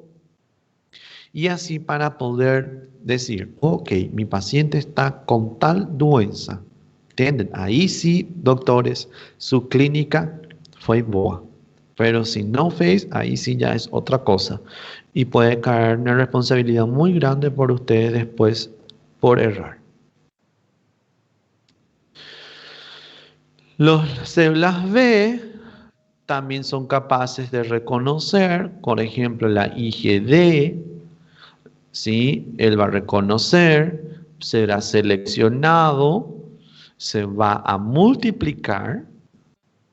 Y así para poder decir, ok, mi paciente está con tal doença. ¿Entienden? Ahí sí, doctores, su clínica fue boa. Pero si no fez, ahí sí ya es otra cosa. Y puede caer una responsabilidad muy grande por ustedes después por errar. Las células B también son capaces de reconocer, por ejemplo, la IgD, ¿sí? Él va a reconocer, será seleccionado, se va a multiplicar,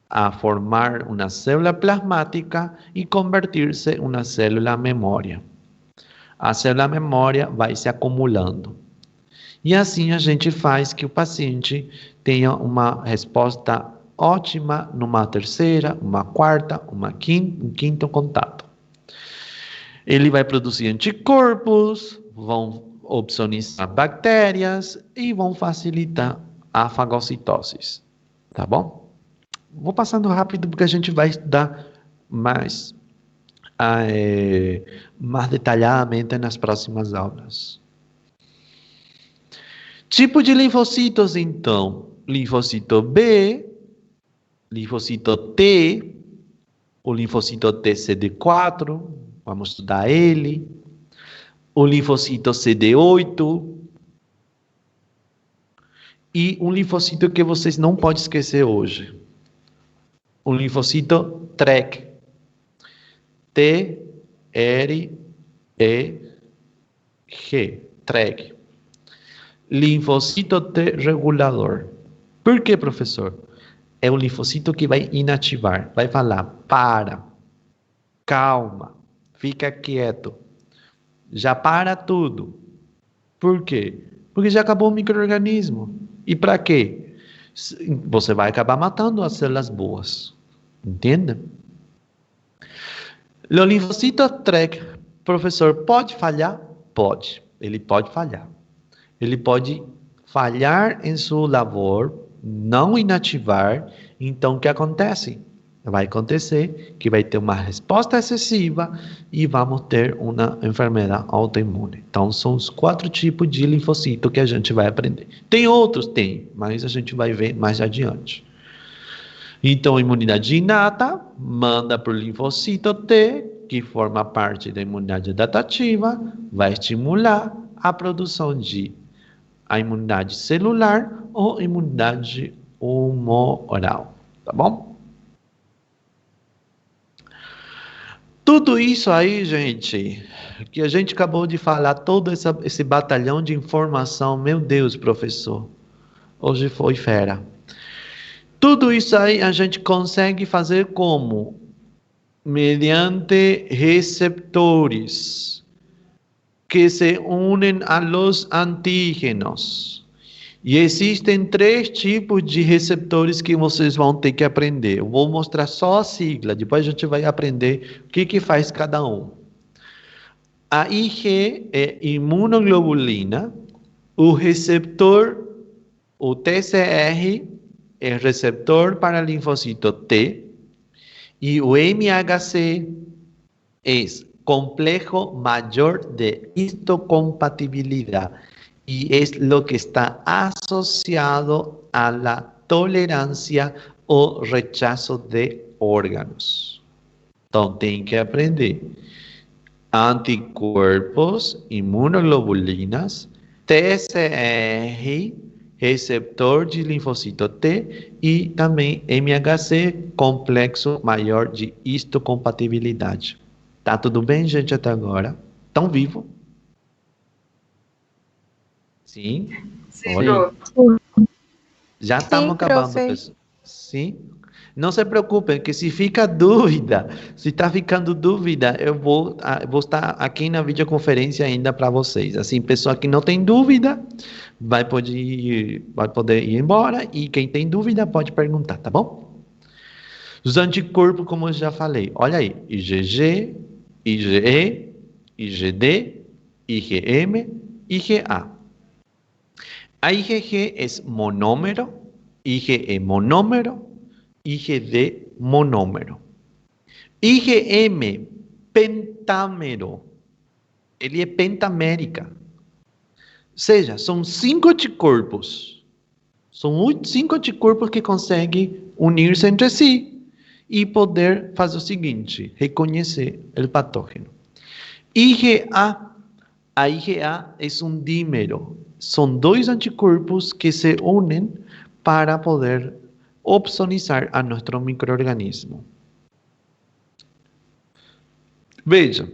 a formar una célula plasmática y convertirse en una célula memoria. A célula memoria vai se acumulando. E assim a gente faz que o paciente tenha uma resposta ótima numa terceira, uma quarta, um quinto contato. Ele vai produzir anticorpos, vão opsonizar bactérias e vão facilitar a fagocitose. Tá bom? Vou passando rápido porque a gente vai estudar mais detalhadamente nas próximas aulas. Tipo de linfocitos, então. Linfocito B, linfocito T, o linfocito TCD4, vamos estudar ele. O linfocito CD8. E um linfocito que vocês não podem esquecer hoje. O linfocito TREG. T-R-E-G. TREG. Linfocito T regulador. Por que, professor? É um linfocito que vai inativar. Vai falar, para, calma, fica quieto. Já para tudo. Por quê? Porque já acabou o micro-organismo. E para quê? Você vai acabar matando as células boas. Entende? Los linfocitos TREG Professor, pode falhar? Pode. Ele pode falhar. Ele pode falhar em sua labor, não inativar. Então, o que acontece? Vai acontecer que vai ter uma resposta excessiva e vamos ter uma enfermidade autoimune. Então, são os 4 tipos de linfocito que a gente vai aprender. Tem outros? Tem, mas a gente vai ver mais adiante. Então, a imunidade inata manda para o linfocito T, que forma parte da imunidade adaptativa, vai estimular a produção de a imunidade celular ou imunidade humoral, tá bom? Tudo isso aí, gente, que a gente acabou de falar, todo esse batalhão de informação, meu Deus, professor, hoje foi fera. Tudo isso aí a gente consegue fazer como? Mediante receptores que se unem a los antígenos. E existem 3 tipos de receptores que vocês vão ter que aprender. Eu vou mostrar só a sigla, depois a gente vai aprender o que faz cada um. A Ig é imunoglobulina, o receptor, o TCR, é receptor para linfocito T, y o MHC es complejo mayor de histocompatibilidad y es lo que está asociado a la tolerancia o rechazo de órganos. Entonces, tienen que aprender anticuerpos, inmunoglobulinas, TCR, receptor de linfocito T e também MHC, complexo maior de histocompatibilidade. Tá tudo bem, gente, até agora? Estão vivos? Sim? Sim, Olha. Já estamos acabando, pessoal. Sim? Não se preocupem, que se fica dúvida, se está ficando dúvida, eu vou estar aqui na videoconferência ainda para vocês. Assim, pessoa que não tem dúvida, vai poder ir embora, e quem tem dúvida pode perguntar, tá bom? Os anticorpos, como eu já falei, olha aí, IgG, IgE, IgD, IgM, IgA. A IgG é monômero, IgE monômero, IgD monômero. IgM, pentámero. Ele é pentamérica. Ou seja, são 5 anticorpos. São 5 anticorpos que conseguem unir-se entre si e poder fazer o seguinte, reconhecer o patógeno. IgA, a IgA é um dímero. São 2 anticorpos que se unem para poder opsonizar a nosso microorganismo. Veja,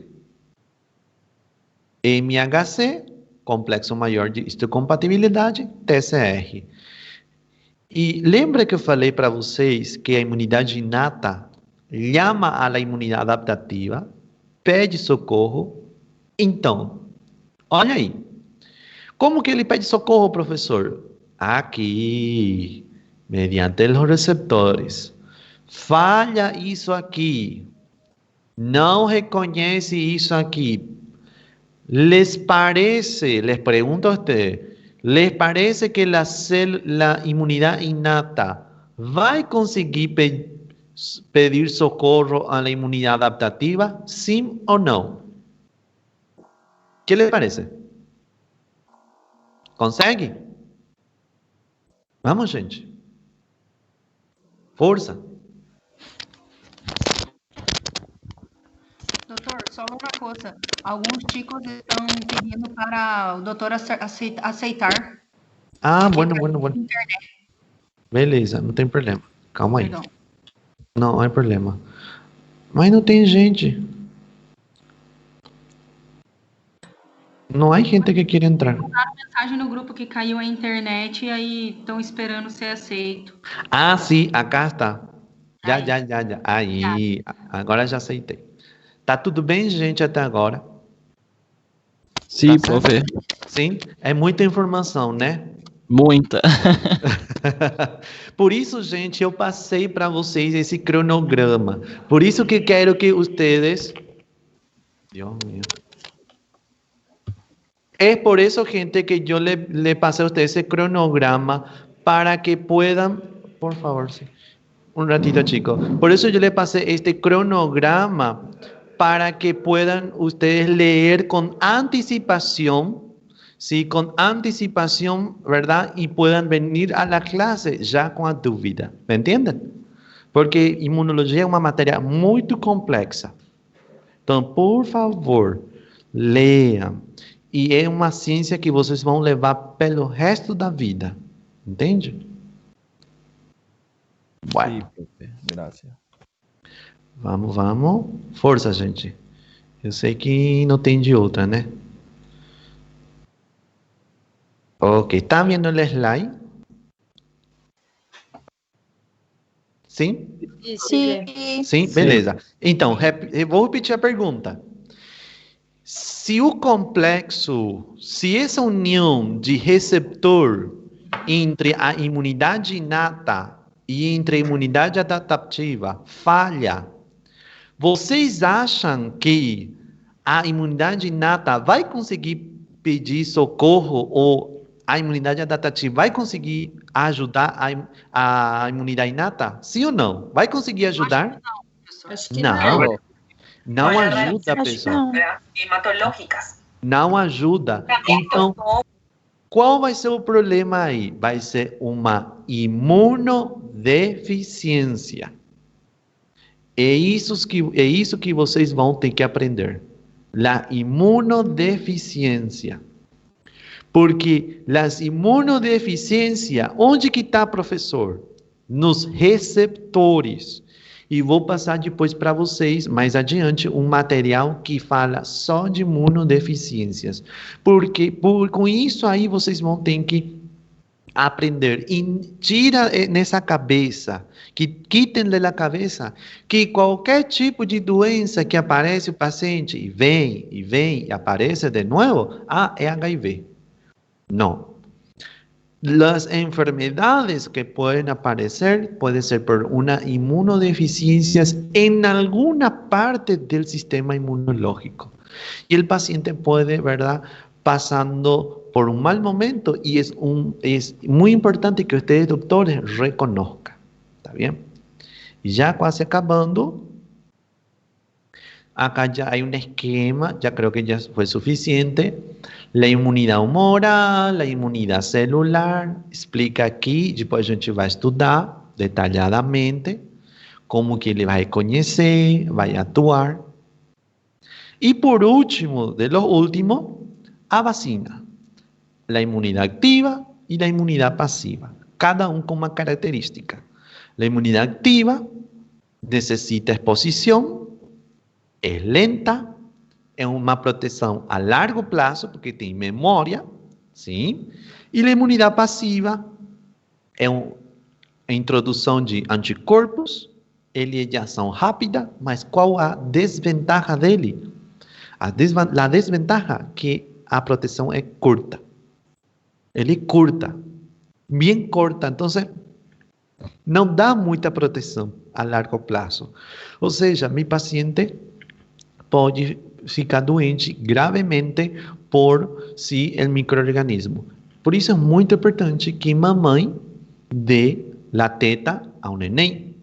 MHC, complexo maior de histocompatibilidade, TCR. E lembra que eu falei para vocês que a imunidade inata chama a imunidade adaptativa, pede socorro? Então, olha aí. Como que ele pede socorro, professor? Aqui, mediante os receptores. Falha isso aqui. Não reconhece isso aqui. Les pregunto a ustedes, ¿les parece que la inmunidad innata va a conseguir pedir socorro a la inmunidad adaptativa? ¿Sí o no? ¿Qué les parece? ¿Consegue? Vamos, gente. Força. Doutor, só uma coisa. Alguns chicos estão pedindo para o doutor aceitar. Ah, bueno. Beleza, não tem problema. Calma aí. Perdão. Não há problema. Mas não tem gente. Não há gente que quer entrar. Mandaram mensagem no grupo que caiu a internet e aí estão esperando ser aceito. Ah, sim, acá está. Já. Aí, agora já aceitei. Tá tudo bem, gente, até agora? Sim, tá profe. Sim, é muita informação, né? Muita. Por isso, gente, eu passei para vocês esse cronograma. Por isso que quero que vocês... Deus meu. Es por eso, gente, que yo le pasé a ustedes ese cronograma para que puedan, por favor, sí, un ratito, chicos. Por eso yo le pasé este cronograma para que puedan ustedes leer con anticipación, ¿sí? Con anticipación, ¿verdad? Y puedan venir a la clase ya con la dúvida. ¿Me entienden? Porque inmunología es una materia muy compleja. Entonces, por favor, lean. E é uma ciência que vocês vão levar pelo resto da vida. Entende? Bueno. Sí, gracias. Vamos. Força, gente. Eu sei que não tem de outra, né? Ok. Tá vendo o slide? Sim? Sim. Sim? Beleza. Então, eu vou repetir a pergunta. Se o complexo, se essa união de receptor entre a imunidade inata e entre a imunidade adaptativa falha, vocês acham que a imunidade inata vai conseguir pedir socorro ou a imunidade adaptativa vai conseguir ajudar a imunidade inata? Sim ou não? Vai conseguir ajudar? Acho que Não. Não ajuda, pessoal. Hematológicas. Não ajuda. Então, qual vai ser o problema aí? Vai ser uma imunodeficiência. É isso que vocês vão ter que aprender. A imunodeficiência. Porque as imunodeficiências, onde que está, professor? Nos receptores. E vou passar depois para vocês, mais adiante, um material que fala só de imunodeficiências. Porque com isso aí vocês vão ter que aprender. E tira nessa cabeça, que quitem da cabeça, que qualquer tipo de doença que aparece o paciente e vem, e aparece de novo, é HIV. Não. Las enfermedades que pueden aparecer pueden ser por una inmunodeficiencia en alguna parte del sistema inmunológico. Y el paciente puede, ¿verdad?, pasando por un mal momento y es muy importante que ustedes, doctores, reconozcan. ¿Está bien? Y ya casi acabando, acá ya hay un esquema, ya creo que ya fue suficiente. La inmunidade humoral, a imunidade celular, explica aqui, depois a gente vai estudar detalhadamente como que ele vai conhecer, vai atuar. E por último, de los últimos, a vacina. La inmunidade activa e a imunidade pasiva, cada um com uma característica. La inmunidade activa necessita exposição, é lenta, é uma proteção a largo prazo, porque tem memória, sim? E a imunidade passiva é a introdução de anticorpos, eles já são rápida, mas qual a desvantagem dele? A desvantagem é que a proteção é curta. Ele é curta, bem curta, então não dá muita proteção a largo prazo. Ou seja, meu paciente pode ficar doente gravemente por o microorganismo. Por isso é muito importante que mamãe dê a teta ao neném,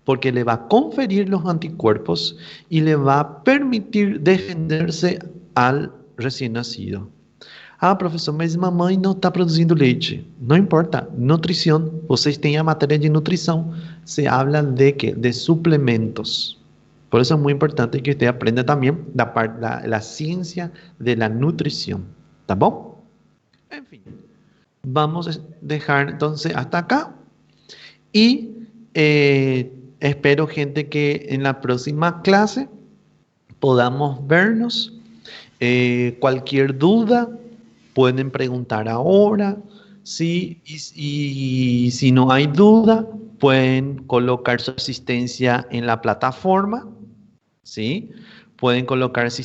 porque ele vai conferir os anticorpos e ele vai permitir defender-se ao recém-nascido. Ah, professor, mas mamãe não está produzindo leite. Não importa, nutrição, vocês têm a matéria de nutrição, se habla de quê? De suplementos. Por eso es muy importante que usted aprenda también la ciencia de la nutrición. ¿Está bien? En fin, vamos a dejar entonces hasta acá. Y espero, gente, que en la próxima clase podamos vernos. Cualquier duda pueden preguntar ahora. ¿sí? Y si no hay duda, pueden colocar su asistencia en la plataforma. ¿Sí? Pueden colocar